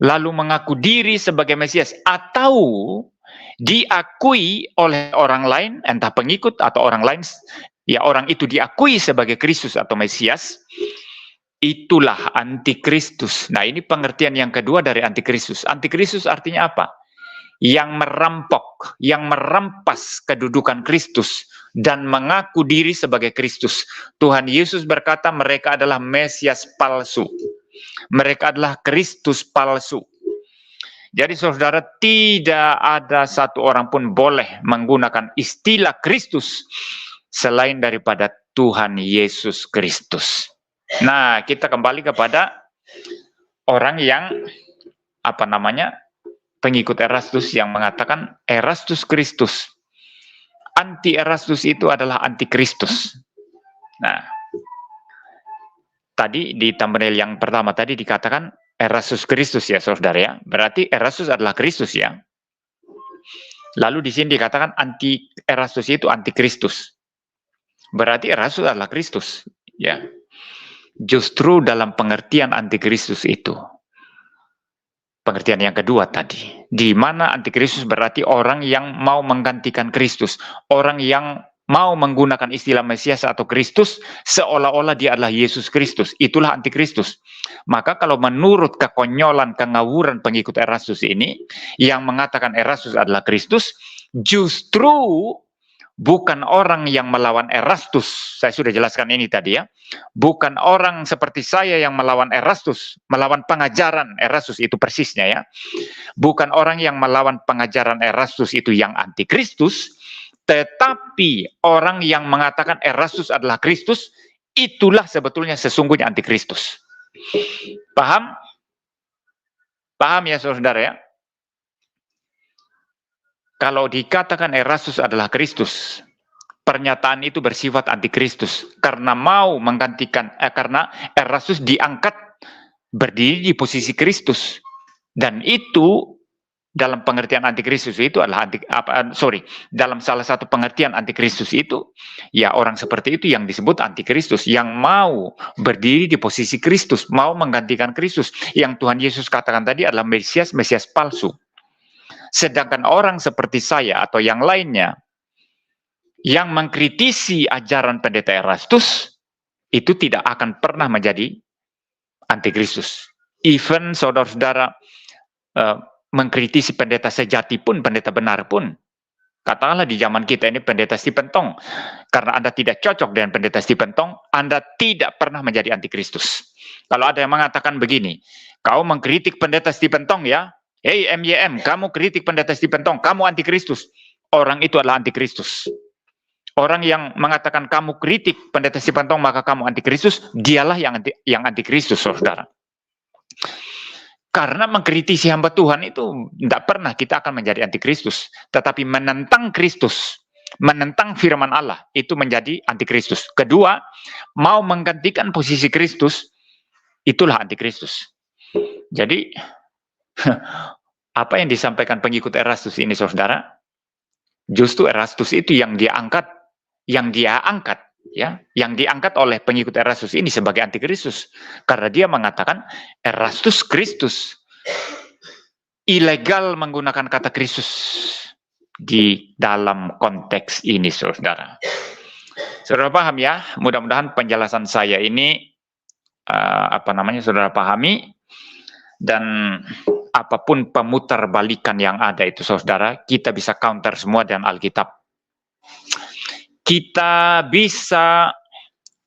lalu mengaku diri sebagai Mesias atau diakui oleh orang lain, entah pengikut atau orang lain, ya orang itu diakui sebagai Kristus atau Mesias, itulah antikristus. Nah, ini pengertian yang kedua dari antikristus. Antikristus artinya apa? Yang merampok, yang merampas kedudukan Kristus dan mengaku diri sebagai Kristus. Tuhan Yesus berkata mereka adalah Mesias palsu. Mereka adalah Kristus palsu. Jadi saudara, tidak ada satu orang pun boleh menggunakan istilah Kristus selain daripada Tuhan Yesus Kristus. Nah, kita kembali kepada orang yang pengikut Erastus yang mengatakan Erastus Kristus. Anti Erastus itu adalah anti Kristus. Nah, tadi di thumbnail yang pertama tadi dikatakan Erastus Kristus ya, saudara ya. Berarti Erastus adalah Kristus ya. Lalu di sini dikatakan anti Erastus itu anti Kristus. Berarti Erastus adalah Kristus ya. Justru dalam pengertian anti Kristus itu, pengertian yang kedua tadi, di mana antikristus berarti orang yang mau menggantikan Kristus, orang yang mau menggunakan istilah Mesias atau Kristus seolah-olah dia adalah Yesus Kristus, itulah antikristus. Maka kalau menurut kekonyolan, kengawuran pengikut Erastus ini, yang mengatakan Erastus adalah Kristus, justru bukan orang yang melawan Erastus, saya sudah jelaskan ini tadi ya, bukan orang seperti saya yang melawan Erastus, melawan pengajaran Erastus itu persisnya ya, bukan orang yang melawan pengajaran Erastus itu yang antikristus, tetapi orang yang mengatakan Erastus adalah Kristus, itulah sebetulnya sesungguhnya antikristus. Paham? Paham ya saudara ya? Kalau dikatakan Erastus adalah Kristus, pernyataan itu bersifat antikristus karena mau menggantikan, karena Erastus diangkat berdiri di posisi Kristus, dan itu dalam pengertian antikristus itu adalah dalam salah satu pengertian antikristus itu, ya orang seperti itu yang disebut antikristus, yang mau berdiri di posisi Kristus, mau menggantikan Kristus, yang Tuhan Yesus katakan tadi adalah Mesias palsu. Sedangkan orang seperti saya atau yang lainnya yang mengkritisi ajaran pendeta Erastus itu tidak akan pernah menjadi antikristus. Even saudara-saudara mengkritisi pendeta sejati pun, pendeta benar pun, katakanlah di zaman kita ini pendeta Stephen Tong, karena Anda tidak cocok dengan pendeta Stephen Tong, Anda tidak pernah menjadi antikristus. Kalau ada yang mengatakan begini, kau mengkritik pendeta Stephen Tong ya, hey MYM, kamu kritik pendeta Stephen Tong, kamu antikristus. Orang itu adalah antikristus. Orang yang mengatakan kamu kritik pendeta Stephen Tong maka kamu antikristus, dialah yang antikristus, saudara. Karena mengkritisi hamba Tuhan itu tidak pernah kita akan menjadi antikristus, tetapi menentang Kristus, menentang firman Allah itu menjadi antikristus. Kedua, mau menggantikan posisi Kristus, itulah antikristus. Jadi apa yang disampaikan pengikut Erastus ini, saudara, justru Erastus itu yang dia angkat ya, yang diangkat oleh pengikut Erastus ini sebagai antikristus, karena dia mengatakan Erastus Kristus, ilegal menggunakan kata Kristus di dalam konteks ini, saudara. Saudara paham ya? Mudah-mudahan penjelasan saya ini saudara pahami, dan apapun pemutarbalikan yang ada itu, saudara, kita bisa counter semua dengan Alkitab. Kita bisa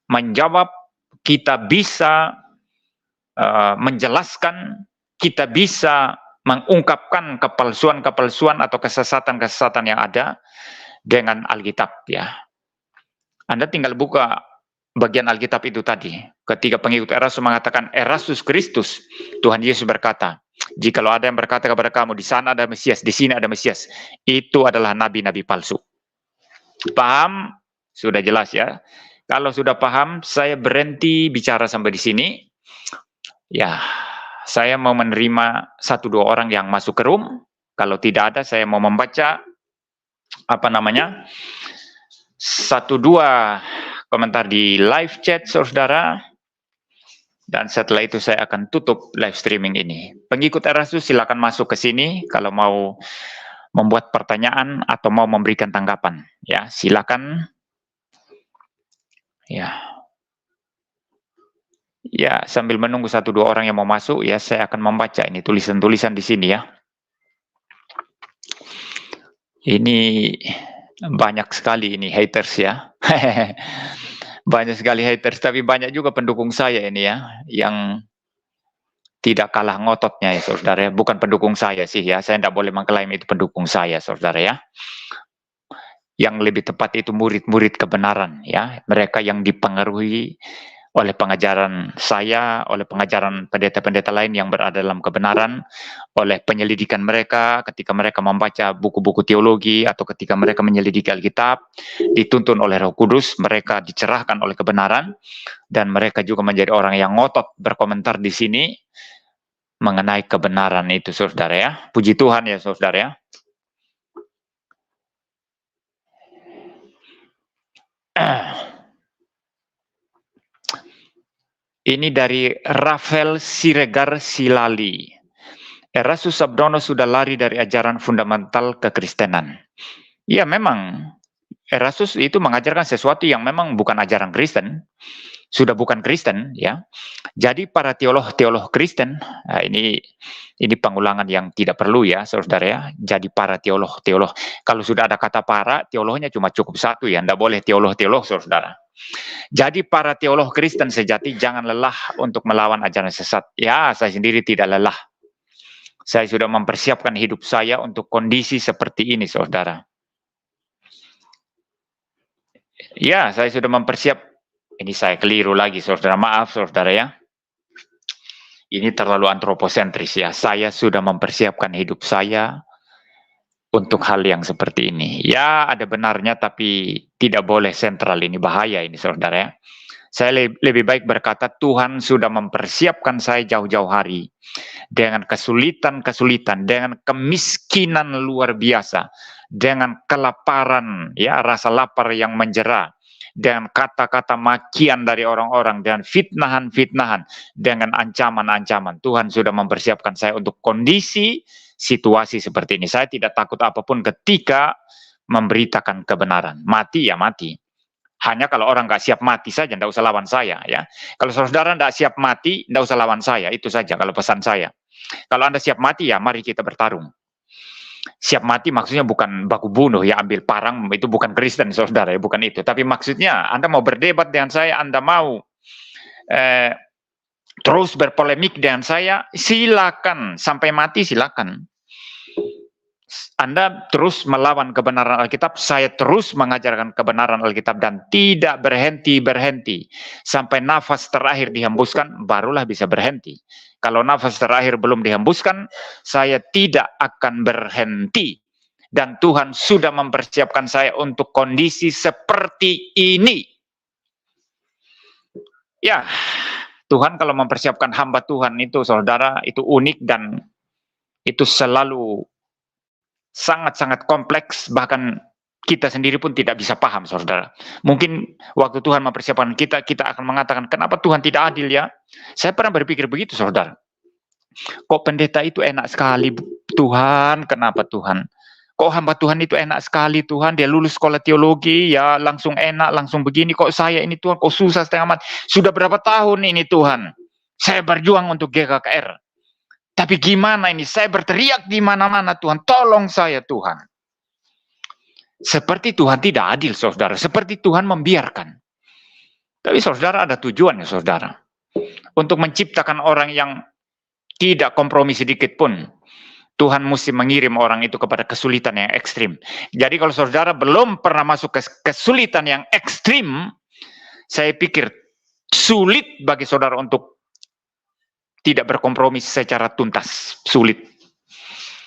menjawab, kita bisa menjelaskan, kita bisa mengungkapkan kepalsuan-kepalsuan atau kesesatan-kesesatan yang ada dengan Alkitab ya. Anda tinggal buka bagian Alkitab itu tadi. Ketika pengikut Erastus mengatakan Erastus Kristus, Tuhan Yesus berkata, jikalau ada yang berkata kepada kamu, di sana ada Mesias, di sini ada Mesias, itu adalah nabi-nabi palsu. Paham? Sudah jelas ya. Kalau sudah paham, saya berhenti bicara sampai di sini. Ya, saya mau menerima 1-2 orang yang masuk ke room. Kalau tidak ada, saya mau membaca 1-2 komentar di live chat, saudara. Dan setelah itu saya akan tutup live streaming ini. Pengikut Erastus silakan masuk ke sini kalau mau membuat pertanyaan atau mau memberikan tanggapan. Ya, silakan. Ya, sambil menunggu 1-2 orang yang mau masuk, ya saya akan membaca ini tulisan-tulisan di sini ya. Ini banyak sekali ini haters ya. Banyak sekali haters, tapi banyak juga pendukung saya ini ya, yang tidak kalah ngototnya ya, saudara ya. Bukan pendukung saya sih ya, saya tidak boleh mengklaim itu pendukung saya, saudara ya. Yang lebih tepat itu murid-murid kebenaran ya, mereka yang dipengaruhi oleh pengajaran saya, oleh pengajaran pendeta-pendeta lain yang berada dalam kebenaran, oleh penyelidikan mereka ketika mereka membaca buku-buku teologi atau ketika mereka menyelidiki Alkitab, dituntun oleh Roh Kudus, mereka dicerahkan oleh kebenaran, dan mereka juga menjadi orang yang ngotot berkomentar di sini mengenai kebenaran itu, saudara ya. Puji Tuhan ya, saudara ya. Ini dari Rafael Siregar Silali. Erastus Sabdono sudah lari dari ajaran fundamental kekristenan. Ya memang, Erastus itu mengajarkan sesuatu yang memang bukan ajaran Kristen. Sudah bukan Kristen ya. Jadi para teolog Kristen, nah ini pengulangan yang tidak perlu ya, saudara ya. Jadi para teolog. Kalau sudah ada kata para, teolognya cuma cukup satu ya, tidak boleh teolog, saudara. Jadi para teolog Kristen sejati jangan lelah untuk melawan ajaran sesat. Ya, saya sendiri tidak lelah. Saya sudah mempersiapkan hidup saya untuk kondisi seperti ini, saudara. Ya, saya sudah mempersiapkan. Ini saya keliru lagi, saudara. Maaf, saudara ya. Ini terlalu antroposentris ya. Saya sudah mempersiapkan hidup saya untuk hal yang seperti ini. Ya, ada benarnya, tapi tidak boleh sentral. Ini bahaya ini, saudara ya. Saya lebih baik berkata, Tuhan sudah mempersiapkan saya jauh-jauh hari. Dengan kesulitan-kesulitan, dengan kemiskinan luar biasa. Dengan kelaparan, ya, rasa lapar yang menjera. Dengan kata-kata makian dari orang-orang, dan fitnahan-fitnahan, dengan ancaman-ancaman. Tuhan sudah mempersiapkan saya untuk kondisi situasi seperti ini. Saya tidak takut apapun ketika memberitakan kebenaran. Mati ya mati. Hanya kalau orang nggak siap mati saja, nggak usah lawan saya ya. Kalau saudara nggak siap mati, nggak usah lawan saya. Itu saja kalau pesan saya. Kalau Anda siap mati ya, mari kita bertarung. Siap mati maksudnya bukan baku bunuh ya, ambil parang, itu bukan Kristen saudara ya, bukan itu. Tapi maksudnya Anda mau berdebat dengan saya, Anda mau terus berpolemik dengan saya, silakan sampai mati, silakan. Anda terus melawan kebenaran Alkitab, saya terus mengajarkan kebenaran Alkitab dan tidak berhenti-berhenti. Sampai nafas terakhir dihembuskan, barulah bisa berhenti. Kalau nafas terakhir belum dihembuskan, saya tidak akan berhenti. Dan Tuhan sudah mempersiapkan saya untuk kondisi seperti ini. Ya, Tuhan kalau mempersiapkan hamba Tuhan itu, saudara, itu unik dan itu selalu sangat-sangat kompleks, bahkan kita sendiri pun tidak bisa paham, saudara. Mungkin waktu Tuhan mempersiapkan kita, kita akan mengatakan, kenapa Tuhan tidak adil ya? Saya pernah berpikir begitu, saudara. Kok pendeta itu enak sekali, Tuhan, kenapa Tuhan? Kok hamba Tuhan itu enak sekali, Tuhan, dia lulus sekolah teologi, ya langsung enak, langsung begini, kok saya ini Tuhan, kok susah setengah mati. Sudah berapa tahun ini Tuhan? Saya berjuang untuk GKKR. Tapi gimana ini? Saya berteriak di mana-mana, Tuhan, tolong saya, Tuhan. Seperti Tuhan tidak adil, saudara. Seperti Tuhan membiarkan. Tapi saudara ada tujuannya, saudara. Untuk menciptakan orang yang tidak kompromi sedikit pun, Tuhan mesti mengirim orang itu kepada kesulitan yang ekstrim. Jadi kalau saudara belum pernah masuk ke kesulitan yang ekstrim, saya pikir sulit bagi saudara untuk tidak berkompromi secara tuntas, sulit,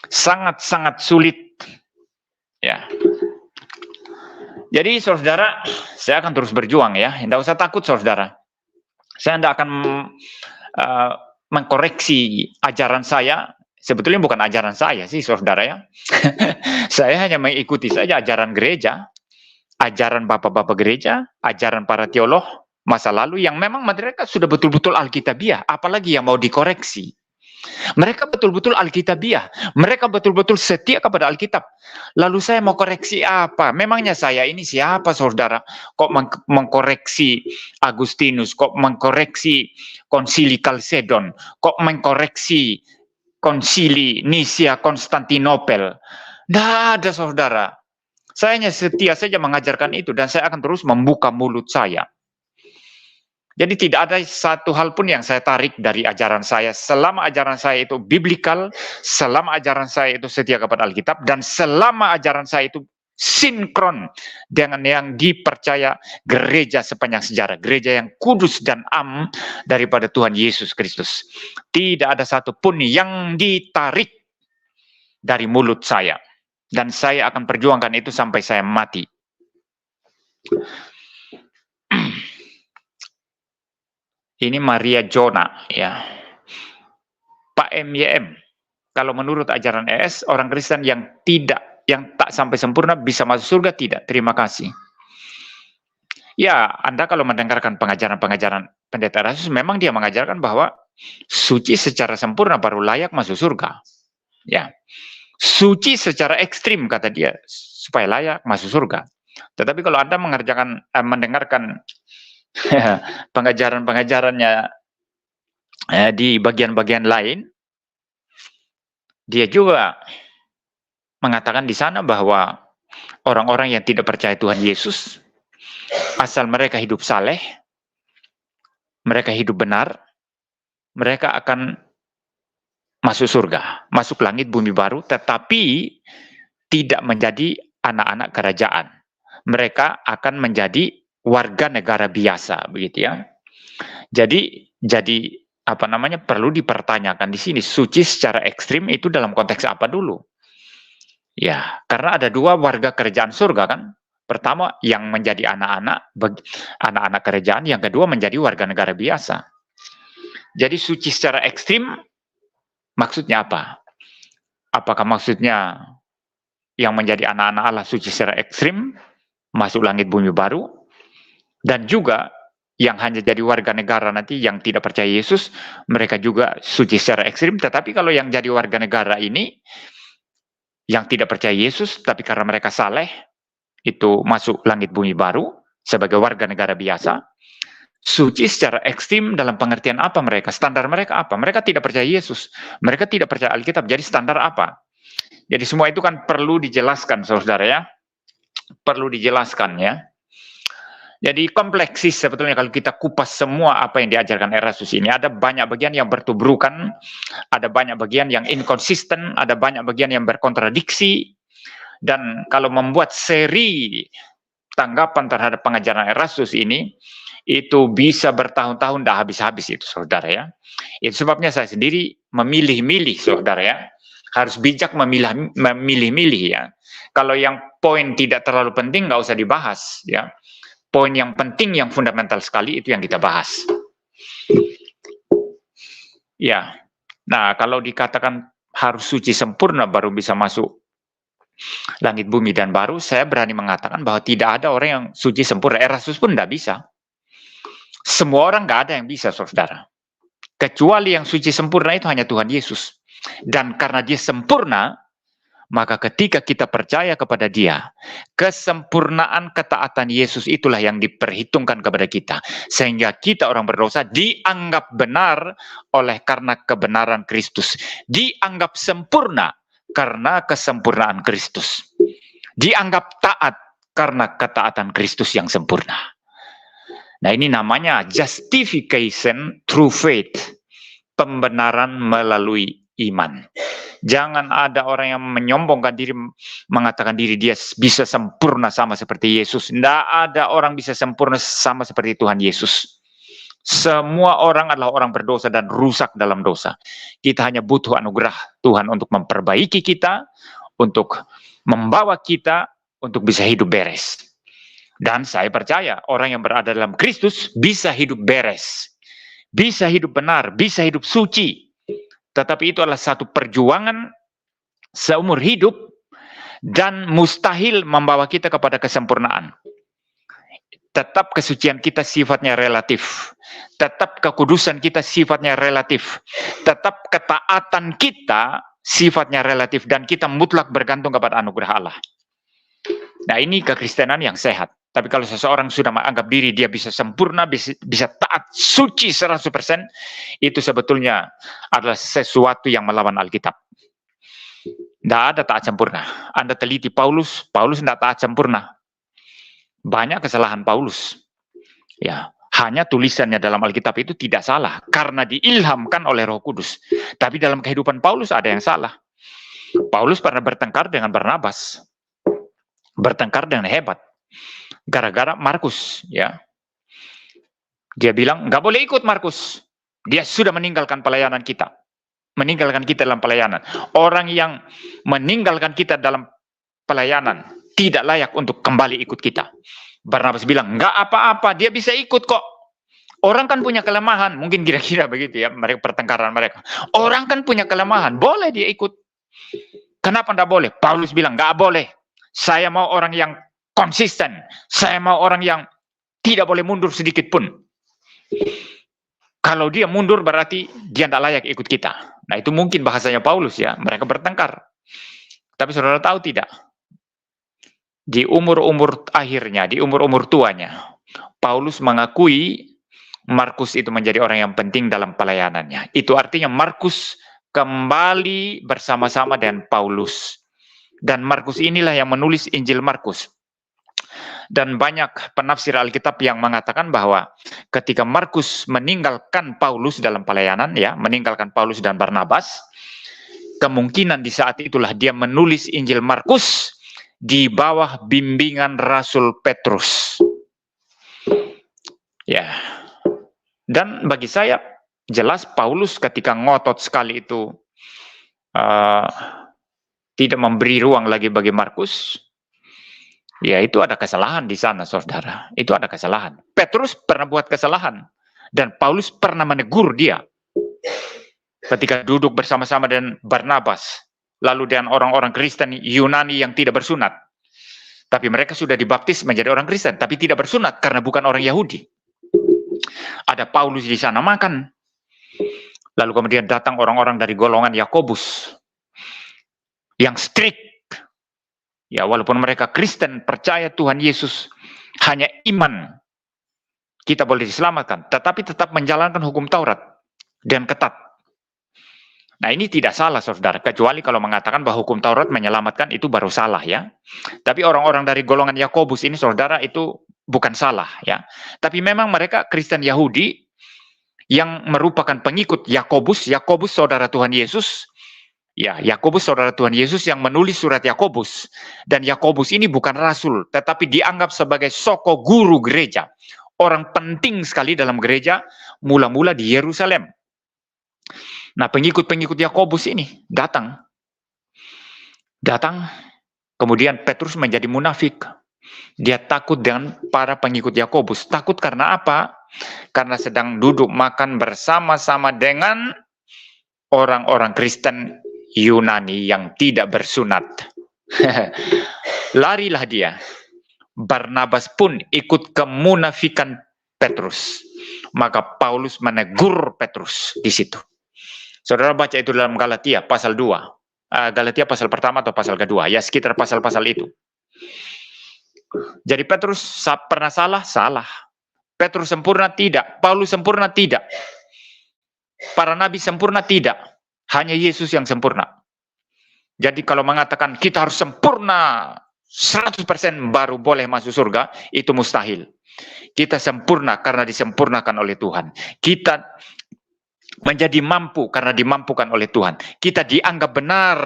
sangat-sangat sulit, ya. Jadi saudara, saya akan terus berjuang ya, tidak usah takut saudara. Saya tidak akan mengkoreksi ajaran saya. Sebetulnya bukan ajaran saya sih saudara ya. Saya hanya mengikuti saja ajaran gereja, ajaran bapak-bapak gereja, ajaran para teolog masa lalu yang memang mereka sudah betul-betul alkitabiah, apalagi yang mau dikoreksi. Mereka betul-betul alkitabiah, mereka betul-betul setia kepada Alkitab. Lalu saya mau koreksi apa? Memangnya saya ini siapa saudara? Kok mengkoreksi Agustinus, kok mengkoreksi konsili Kalsedon, kok mengkoreksi konsili Nisia Konstantinopel? Tidak ada saudara. Saya hanya setia saja mengajarkan itu dan saya akan terus membuka mulut saya. Jadi tidak ada satu hal pun yang saya tarik dari ajaran saya, selama ajaran saya itu biblikal, selama ajaran saya itu setia kepada Alkitab, dan selama ajaran saya itu sinkron dengan yang dipercaya gereja sepanjang sejarah, gereja yang kudus dan am daripada Tuhan Yesus Kristus. Tidak ada satu pun yang ditarik dari mulut saya, dan saya akan perjuangkan itu sampai saya mati. Ini Maria Jona ya. Pak MYM, kalau menurut ajaran ES, orang Kristen yang tak sampai sempurna bisa masuk surga? Tidak. Terima kasih. Ya, Anda kalau mendengarkan pengajaran-pengajaran pendeta Rasus, memang dia mengajarkan bahwa suci secara sempurna baru layak masuk surga. Ya. Suci secara ekstrim kata dia supaya layak masuk surga. Tetapi kalau Anda mendengarkan pengajaran-pengajarannya di bagian-bagian lain, dia juga mengatakan di sana bahwa orang-orang yang tidak percaya Tuhan Yesus, asal mereka hidup saleh, mereka hidup benar, mereka akan masuk surga, masuk langit bumi baru, tetapi tidak menjadi anak-anak kerajaan. Mereka akan menjadi warga negara biasa, begitu ya. Jadi apa namanya, perlu dipertanyakan di sini, suci secara ekstrim itu dalam konteks apa dulu? Ya, karena ada dua warga kerajaan surga kan. Pertama yang menjadi anak-anak kerajaan, yang kedua menjadi warga negara biasa. Jadi suci secara ekstrim maksudnya apa? Apakah maksudnya yang menjadi anak-anak Allah suci secara ekstrim, masuk langit bumi baru? Dan juga yang hanya jadi warga negara nanti yang tidak percaya Yesus, mereka juga suci secara ekstrim. Tetapi kalau yang jadi warga negara ini, yang tidak percaya Yesus, tapi karena mereka saleh, itu masuk langit bumi baru, sebagai warga negara biasa, suci secara ekstrim dalam pengertian apa mereka? Standar mereka apa? Mereka tidak percaya Yesus, mereka tidak percaya Alkitab, jadi standar apa? Jadi semua itu kan perlu dijelaskan, saudara ya. Perlu dijelaskan ya. Jadi kompleks sih sebetulnya kalau kita kupas semua apa yang diajarkan Erastus ini. Ada banyak bagian yang bertubrukan, ada banyak bagian yang inkonsisten, ada banyak bagian yang berkontradiksi. Dan kalau membuat seri tanggapan terhadap pengajaran Erastus ini, itu bisa bertahun-tahun, dah habis-habis itu, saudara ya. Itu sebabnya saya sendiri memilih-milih, saudara ya. Harus bijak memilih-milih ya. Kalau yang poin tidak terlalu penting, nggak usah dibahas ya. Poin yang penting, yang fundamental sekali, itu yang kita bahas. Ya, nah kalau dikatakan harus suci sempurna baru bisa masuk langit bumi dan baru, saya berani mengatakan bahwa tidak ada orang yang suci sempurna. Erastus pun tidak bisa. Semua orang nggak ada yang bisa, saudara. Kecuali yang suci sempurna itu hanya Tuhan Yesus. Dan karena dia sempurna, maka ketika kita percaya kepada dia, kesempurnaan ketaatan Yesus itulah yang diperhitungkan kepada kita. Sehingga kita orang berdosa dianggap benar oleh karena kebenaran Kristus. Dianggap sempurna karena kesempurnaan Kristus. Dianggap taat karena ketaatan Kristus yang sempurna. Nah ini namanya justification through faith. Pembenaran melalui iman. Jangan ada orang yang menyombongkan diri, mengatakan diri dia bisa sempurna sama seperti Yesus. Tidak ada orang bisa sempurna sama seperti Tuhan Yesus. Semua orang adalah orang berdosa dan rusak dalam dosa. Kita hanya butuh anugerah Tuhan untuk memperbaiki kita, untuk membawa kita untuk bisa hidup beres. Dan saya percaya orang yang berada dalam Kristus bisa hidup beres, bisa hidup benar, bisa hidup suci. Tetapi itu adalah satu perjuangan seumur hidup dan mustahil membawa kita kepada kesempurnaan. Tetap kesucian kita sifatnya relatif. Tetap kekudusan kita sifatnya relatif. Tetap ketaatan kita sifatnya relatif. Dan kita mutlak bergantung kepada anugerah Allah. Nah ini kekristenan yang sehat. Tapi kalau seseorang sudah menganggap diri dia bisa sempurna, bisa taat, suci 100%, itu sebetulnya adalah sesuatu yang melawan Alkitab. Tidak ada taat sempurna. Anda teliti Paulus tidak taat sempurna. Banyak kesalahan Paulus. Ya, hanya tulisannya dalam Alkitab itu tidak salah karena diilhamkan oleh Roh Kudus. Tapi dalam kehidupan Paulus ada yang salah. Paulus pernah bertengkar dengan Barnabas. Bertengkar dengan hebat. Gara-gara Markus, ya. Dia bilang, nggak boleh ikut Markus. Dia sudah meninggalkan pelayanan kita. Meninggalkan kita dalam pelayanan. Orang yang meninggalkan kita dalam pelayanan tidak layak untuk kembali ikut kita. Barnabas bilang, nggak apa-apa, dia bisa ikut kok. Orang kan punya kelemahan. Mungkin kira-kira begitu ya, mereka pertengkaran mereka. Orang kan punya kelemahan, boleh dia ikut. Kenapa nggak boleh? Paulus bilang, nggak boleh. Saya mau orang yang konsisten. Saya mau orang yang tidak boleh mundur sedikit pun. Kalau dia mundur berarti dia tidak layak ikut kita. Nah itu mungkin bahasanya Paulus ya. Mereka bertengkar. Tapi saudara tahu tidak? Di umur-umur akhirnya, di umur-umur tuanya, Paulus mengakui Markus itu menjadi orang yang penting dalam pelayanannya. Itu artinya Markus kembali bersama-sama dengan Paulus. Dan Markus inilah yang menulis Injil Markus. Dan banyak penafsir Alkitab yang mengatakan bahwa ketika Markus meninggalkan Paulus dalam pelayanan, ya, meninggalkan Paulus dan Barnabas, kemungkinan di saat itulah dia menulis Injil Markus di bawah bimbingan Rasul Petrus. Ya. Dan bagi saya jelas Paulus ketika ngotot sekali itu tidak memberi ruang lagi bagi Markus. Ya itu ada kesalahan di sana, saudara. Itu ada kesalahan. Petrus pernah buat kesalahan. Dan Paulus pernah menegur dia. Ketika duduk bersama-sama dengan Barnabas. Lalu dengan orang-orang Kristen Yunani yang tidak bersunat. Tapi mereka sudah dibaptis menjadi orang Kristen. Tapi tidak bersunat karena bukan orang Yahudi. Ada Paulus di sana makan. Lalu kemudian datang orang-orang dari golongan Yakobus yang strict. Ya, walaupun mereka Kristen, percaya Tuhan Yesus, hanya iman kita boleh diselamatkan, tetapi tetap menjalankan hukum Taurat dan ketat. Nah, ini tidak salah, saudara, kecuali kalau mengatakan bahwa hukum Taurat menyelamatkan, itu baru salah, ya. Tapi orang-orang dari golongan Yakobus ini, saudara, itu bukan salah, ya. Tapi memang mereka Kristen Yahudi yang merupakan pengikut Yakobus. Yakobus saudara Tuhan Yesus. Ya, Yakobus saudara Tuhan Yesus yang menulis surat Yakobus. Dan Yakobus ini bukan rasul, tetapi dianggap sebagai soko guru gereja. Orang penting sekali dalam gereja, mula-mula di Yerusalem. Nah, pengikut-pengikut Yakobus ini datang. Kemudian Petrus menjadi munafik. Dia takut dengan para pengikut Yakobus. Takut karena apa? Karena sedang duduk makan bersama-sama dengan orang-orang Kristen Yunani yang tidak bersunat. Larilah dia. Barnabas pun ikut kemunafikan Petrus. Maka Paulus menegur Petrus di situ. Saudara baca itu dalam Galatia pasal 2. Galatia pasal pertama atau pasal kedua. Ya, sekitar pasal-pasal itu. Jadi Petrus pernah salah? Salah. Petrus sempurna? Tidak. Paulus sempurna? Tidak. Para nabi sempurna? Tidak. Hanya Yesus yang sempurna. Jadi kalau mengatakan kita harus sempurna 100% baru boleh masuk surga, itu mustahil. Kita sempurna karena disempurnakan oleh Tuhan. Kita menjadi mampu karena dimampukan oleh Tuhan. Kita dianggap benar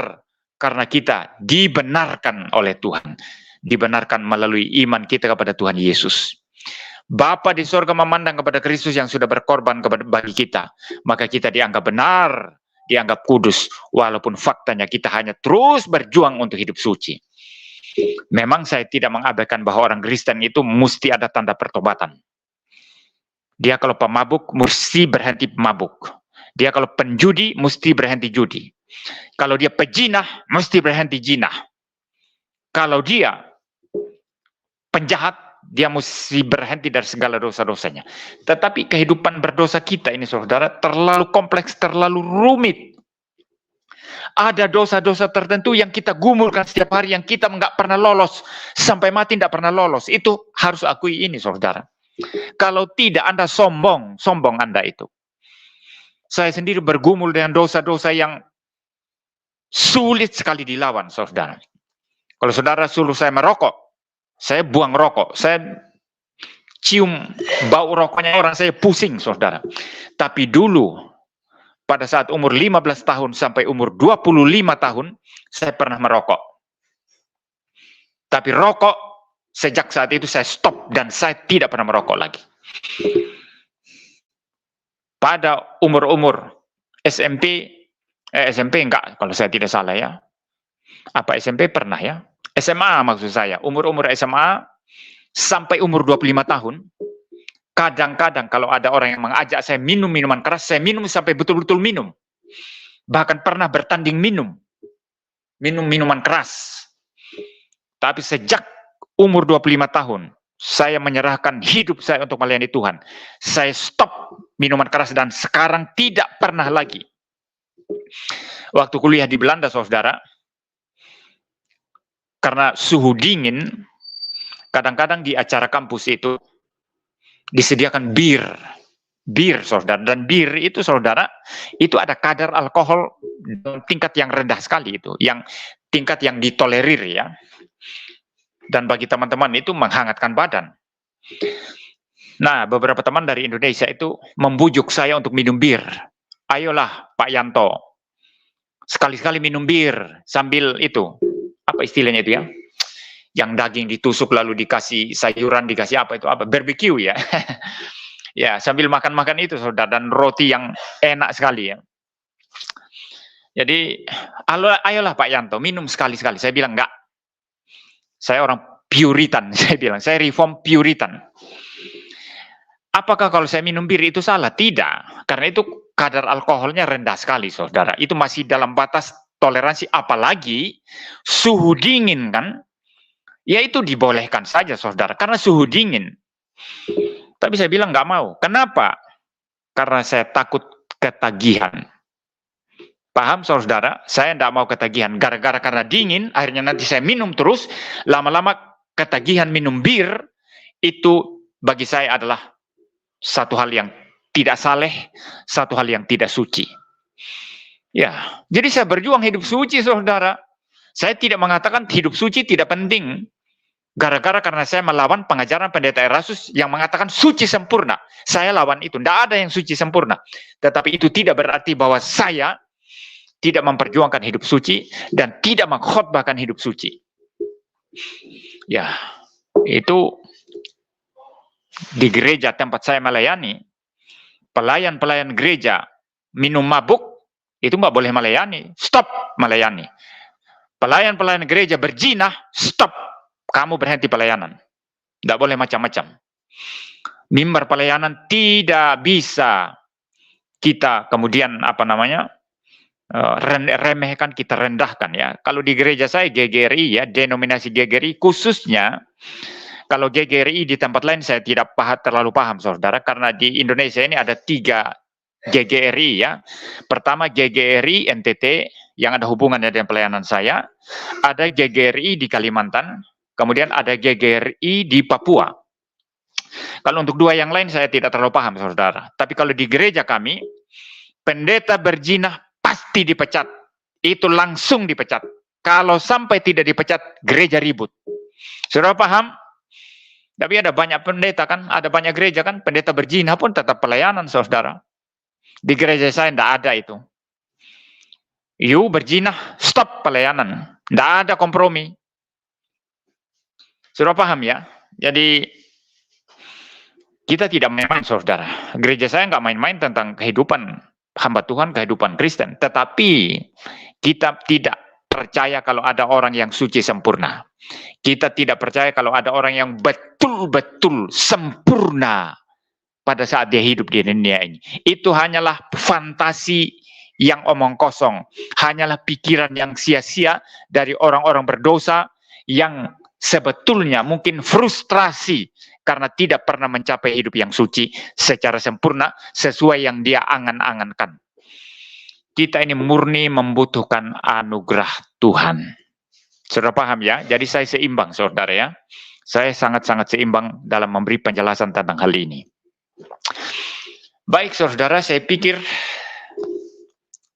karena kita dibenarkan oleh Tuhan. Dibenarkan melalui iman kita kepada Tuhan Yesus. Bapa di sorga memandang kepada Kristus yang sudah berkorban bagi kita. Maka kita dianggap benar, dianggap kudus. Walaupun faktanya kita hanya terus berjuang untuk hidup suci. Memang saya tidak mengabaikan bahwa orang Kristen itu mesti ada tanda pertobatan. Dia kalau pemabuk, mesti berhenti mabuk. Dia kalau penjudi, mesti berhenti judi. Kalau dia pejinah, mesti berhenti jinah. Kalau dia penjahat, dia mesti berhenti dari segala dosa-dosanya. Tetapi kehidupan berdosa kita ini, saudara, terlalu kompleks, terlalu rumit. Ada dosa-dosa tertentu yang kita gumulkan setiap hari, yang kita nggak pernah lolos. Sampai mati nggak pernah lolos. Itu harus akui ini, saudara. Kalau tidak, Anda sombong Anda itu. Saya sendiri bergumul dengan dosa-dosa yang sulit sekali dilawan, saudara. Kalau saudara suruh saya merokok, saya buang rokok, saya cium bau rokoknya orang, saya pusing, saudara. Tapi dulu, pada saat umur 15 tahun sampai umur 25 tahun, saya pernah merokok. Tapi rokok, sejak saat itu saya stop dan saya tidak pernah merokok lagi. Pada umur-umur SMP enggak, kalau saya tidak salah ya. Apa SMP pernah ya? SMA maksud saya, umur-umur SMA sampai umur 25 tahun, kadang-kadang kalau ada orang yang mengajak saya minum minuman keras, saya minum sampai betul-betul minum. Bahkan pernah bertanding minum minuman keras. Tapi sejak umur 25 tahun, saya menyerahkan hidup saya untuk melayani Tuhan. Saya stop minuman keras dan sekarang tidak pernah lagi. Waktu kuliah di Belanda, saudara, karena suhu dingin, kadang-kadang di acara kampus itu disediakan bir, saudara. Dan bir itu, saudara, itu ada kadar alkohol tingkat yang rendah sekali itu, yang tingkat yang ditolerir ya. Dan bagi teman-teman itu menghangatkan badan. Nah, beberapa teman dari Indonesia itu membujuk saya untuk minum bir. Ayolah Pak Yanto, sekali-sekali minum bir sambil itu, apa istilahnya itu ya? Yang daging ditusuk lalu dikasih sayuran, dikasih apa itu, apa, barbecue ya. Ya, sambil makan-makan itu, saudara, dan roti yang enak sekali ya. Jadi, ayolah Pak Yanto, minum sekali-sekali. Saya bilang enggak. Saya orang Puritan, saya bilang, saya reform Puritan. Apakah kalau saya minum bir itu salah? Tidak, karena itu kadar alkoholnya rendah sekali, saudara. Itu masih dalam batas toleransi, apalagi suhu dingin kan, ya itu dibolehkan saja, saudara, karena suhu dingin. Tapi saya bilang nggak mau. Kenapa? karena saya takut ketagihan. Paham saudara? Saya tidak mau ketagihan. Gara-gara karena dingin, akhirnya nanti saya minum terus. Lama-lama ketagihan minum bir, itu bagi saya adalah satu hal yang tidak saleh, satu hal yang tidak suci. Ya, jadi saya berjuang hidup suci, saudara. Saya tidak mengatakan hidup suci tidak penting. Gara-gara karena saya melawan pengajaran pendeta Erastus yang mengatakan suci sempurna. Saya lawan itu. Tidak ada yang suci sempurna. Tetapi itu tidak berarti bahwa saya tidak memperjuangkan hidup suci dan tidak mengkhotbahkan hidup suci. Ya, itu di gereja tempat saya melayani, pelayan-pelayan gereja minum mabuk, itu nggak boleh melayani. Stop melayani. Pelayan-pelayan gereja berzina, stop. Kamu berhenti pelayanan. Tidak boleh macam-macam. Mimbar pelayanan tidak bisa kita kemudian remehkan, kita rendahkan ya. Kalau di gereja saya GGRI ya, denominasi GGRI khususnya, kalau GGRI di tempat lain saya tidak terlalu paham saudara, karena di Indonesia ini ada 3 GGRI ya. Pertama GGRI NTT yang ada hubungannya dengan pelayanan saya, ada GGRI di Kalimantan, kemudian ada GGRI di Papua. Kalau untuk 2 yang lain saya tidak terlalu paham saudara. Tapi kalau di gereja kami, pendeta berzina pasti dipecat. Itu langsung dipecat. Kalau sampai tidak dipecat, gereja ribut. Saudara paham? Tapi ada banyak pendeta kan, ada banyak gereja kan, pendeta berzina pun tetap pelayanan saudara. Di gereja saya tidak ada itu. You berzina, stop pelayanan. Tidak ada kompromi. Saudara paham ya? Jadi kita tidak main-main saudara. Gereja saya nggak main-main tentang kehidupan hamba Tuhan, kehidupan Kristen. Tetapi kita tidak percaya kalau ada orang yang suci sempurna. Kita tidak percaya kalau ada orang yang betul-betul sempurna pada saat dia hidup di dunia ini. Itu hanyalah fantasi yang omong kosong. Hanyalah pikiran yang sia-sia dari orang-orang berdosa yang sebetulnya mungkin frustrasi karena tidak pernah mencapai hidup yang suci secara sempurna sesuai yang dia angan-angankan. Kita ini murni membutuhkan anugerah Tuhan. Saudara paham ya? Jadi saya seimbang saudara ya. Saya sangat-sangat seimbang dalam memberi penjelasan tentang hal ini. Baik saudara, saya pikir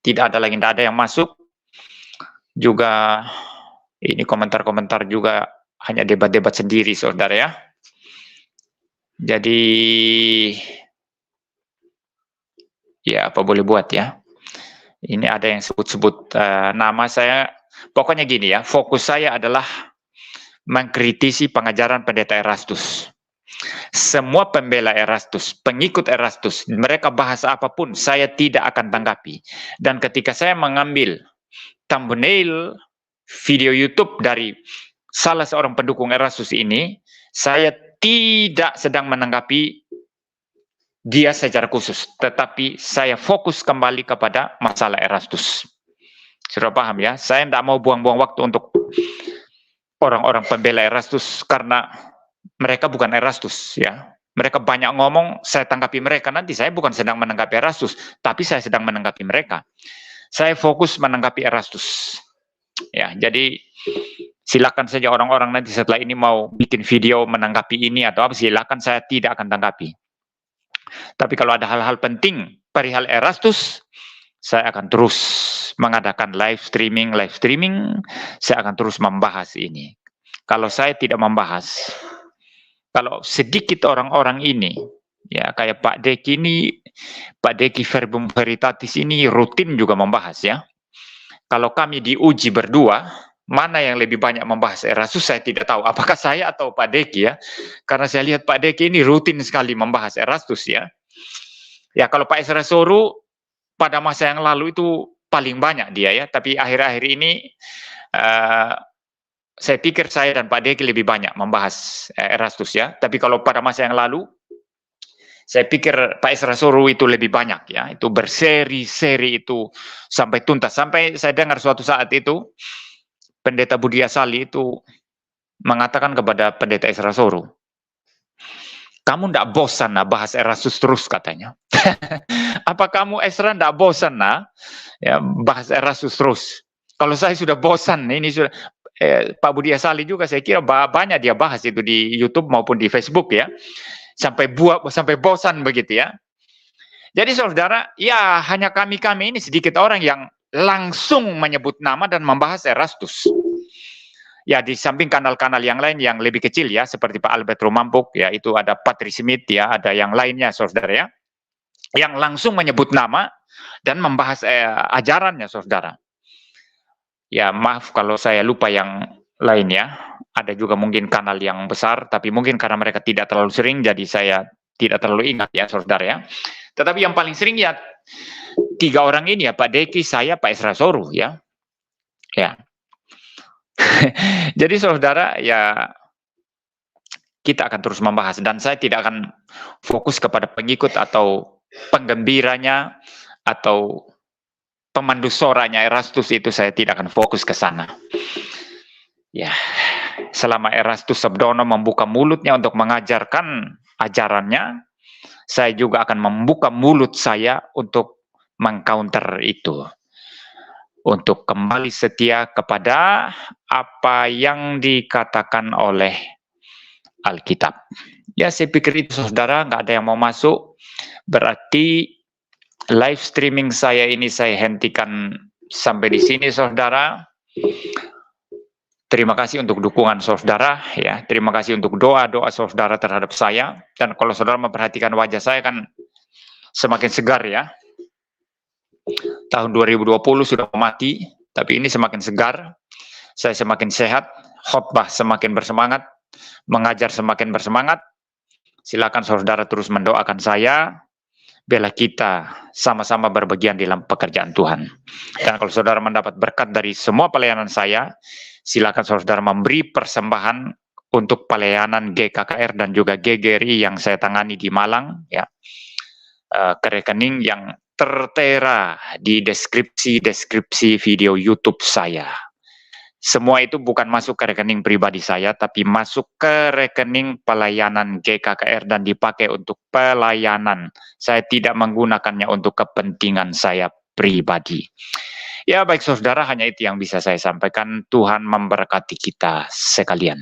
tidak ada yang masuk. Juga ini komentar-komentar juga hanya debat-debat sendiri saudara ya. Jadi ya apa boleh buat ya. Ini ada yang sebut-sebut nama saya. Pokoknya gini ya, fokus saya adalah mengkritisi pengajaran pendeta Erastus. Semua pembela Erastus, pengikut Erastus, mereka bahas apapun, saya tidak akan tanggapi. Dan ketika saya mengambil thumbnail video YouTube dari salah seorang pendukung Erastus ini, saya tidak sedang menanggapi dia secara khusus, tetapi saya fokus kembali kepada masalah Erastus. Sudah paham ya? Saya tidak mau buang-buang waktu untuk orang-orang pembela Erastus karena mereka bukan Erastus ya. Mereka banyak ngomong, saya tanggapi mereka. Nanti saya bukan sedang menanggapi Erastus, tapi saya sedang menanggapi mereka. Saya fokus menanggapi Erastus. Ya, jadi silakan saja orang-orang nanti setelah ini mau bikin video menanggapi ini atau apa, silakan, saya tidak akan tanggapi. Tapi kalau ada hal-hal penting perihal Erastus, saya akan terus mengadakan live streaming, saya akan terus membahas ini. Kalau saya tidak membahas, kalau sedikit orang-orang ini, ya kayak Pak Deki ini, Pak Deki Verbum Veritatis ini rutin juga membahas ya. Kalau kami diuji berdua, mana yang lebih banyak membahas Erastus, saya tidak tahu. Apakah saya atau Pak Deki ya? Karena saya lihat Pak Deki ini rutin sekali membahas Erastus ya. Ya kalau Pak Esra Soru pada masa yang lalu itu paling banyak dia ya. Tapi akhir-akhir ini saya pikir saya dan Pak Deki lebih banyak membahas Erastus ya. Tapi kalau pada masa yang lalu, saya pikir Pak Esra Soru itu lebih banyak ya. Itu berseri-seri itu sampai tuntas. Sampai saya dengar suatu saat itu, Pendeta Budi Asali itu mengatakan kepada Pendeta Esra Soru, kamu tidak bosan bahas Erastus terus katanya. Apa kamu Ezra tidak bosan ya bahas Erastus terus? Kalau saya sudah bosan, ini sudah Pak Budi Asali juga saya kira banyak dia bahas itu di YouTube maupun di Facebook ya, sampai bosan begitu ya. Jadi saudara, ya hanya kami ini sedikit orang yang langsung menyebut nama dan membahas Erastus. Ya di samping kanal-kanal yang lain yang lebih kecil ya, seperti Pak Albert Rumampuk ya, itu ada Patri Smith ya, ada yang lainnya saudara ya, yang langsung menyebut nama dan membahas ajarannya saudara. Ya maaf kalau saya lupa yang lain ya, ada juga mungkin kanal yang besar, tapi mungkin karena mereka tidak terlalu sering, jadi saya tidak terlalu ingat ya saudara ya. Tetapi yang paling sering ya 3 orang ini ya, Pak Deki, saya, Pak Esra Soru ya. Ya. Jadi saudara ya, kita akan terus membahas dan saya tidak akan fokus kepada pengikut atau penggembiranya atau pemandu soranya Erastus, itu saya tidak akan fokus ke sana. Ya, selama Erastus Sabdono membuka mulutnya untuk mengajarkan ajarannya, saya juga akan membuka mulut saya untuk mengcounter itu. Untuk kembali setia kepada apa yang dikatakan oleh Alkitab. Ya, saya pikir itu saudara, nggak ada yang mau masuk. Berarti live streaming saya ini saya hentikan sampai di sini saudara. Terima kasih untuk dukungan saudara ya. Terima kasih untuk doa-doa saudara terhadap saya. Dan kalau saudara memperhatikan wajah saya kan semakin segar ya. Tahun 2020 sudah mati, tapi ini semakin segar. Saya semakin sehat, khotbah semakin bersemangat, mengajar semakin bersemangat. Silakan saudara terus mendoakan saya, biarlah kita sama-sama berbagian dalam pekerjaan Tuhan. Dan kalau saudara mendapat berkat dari semua pelayanan saya, silakan saudara memberi persembahan untuk pelayanan GKKR dan juga GGRI yang saya tangani di Malang ya, ke rekening yang tertera di deskripsi video YouTube saya. Semua itu bukan masuk ke rekening pribadi saya, tapi masuk ke rekening pelayanan GKKR dan dipakai untuk pelayanan. Saya tidak menggunakannya untuk kepentingan saya pribadi. Ya baik saudara, hanya itu yang bisa saya sampaikan. Tuhan memberkati kita sekalian.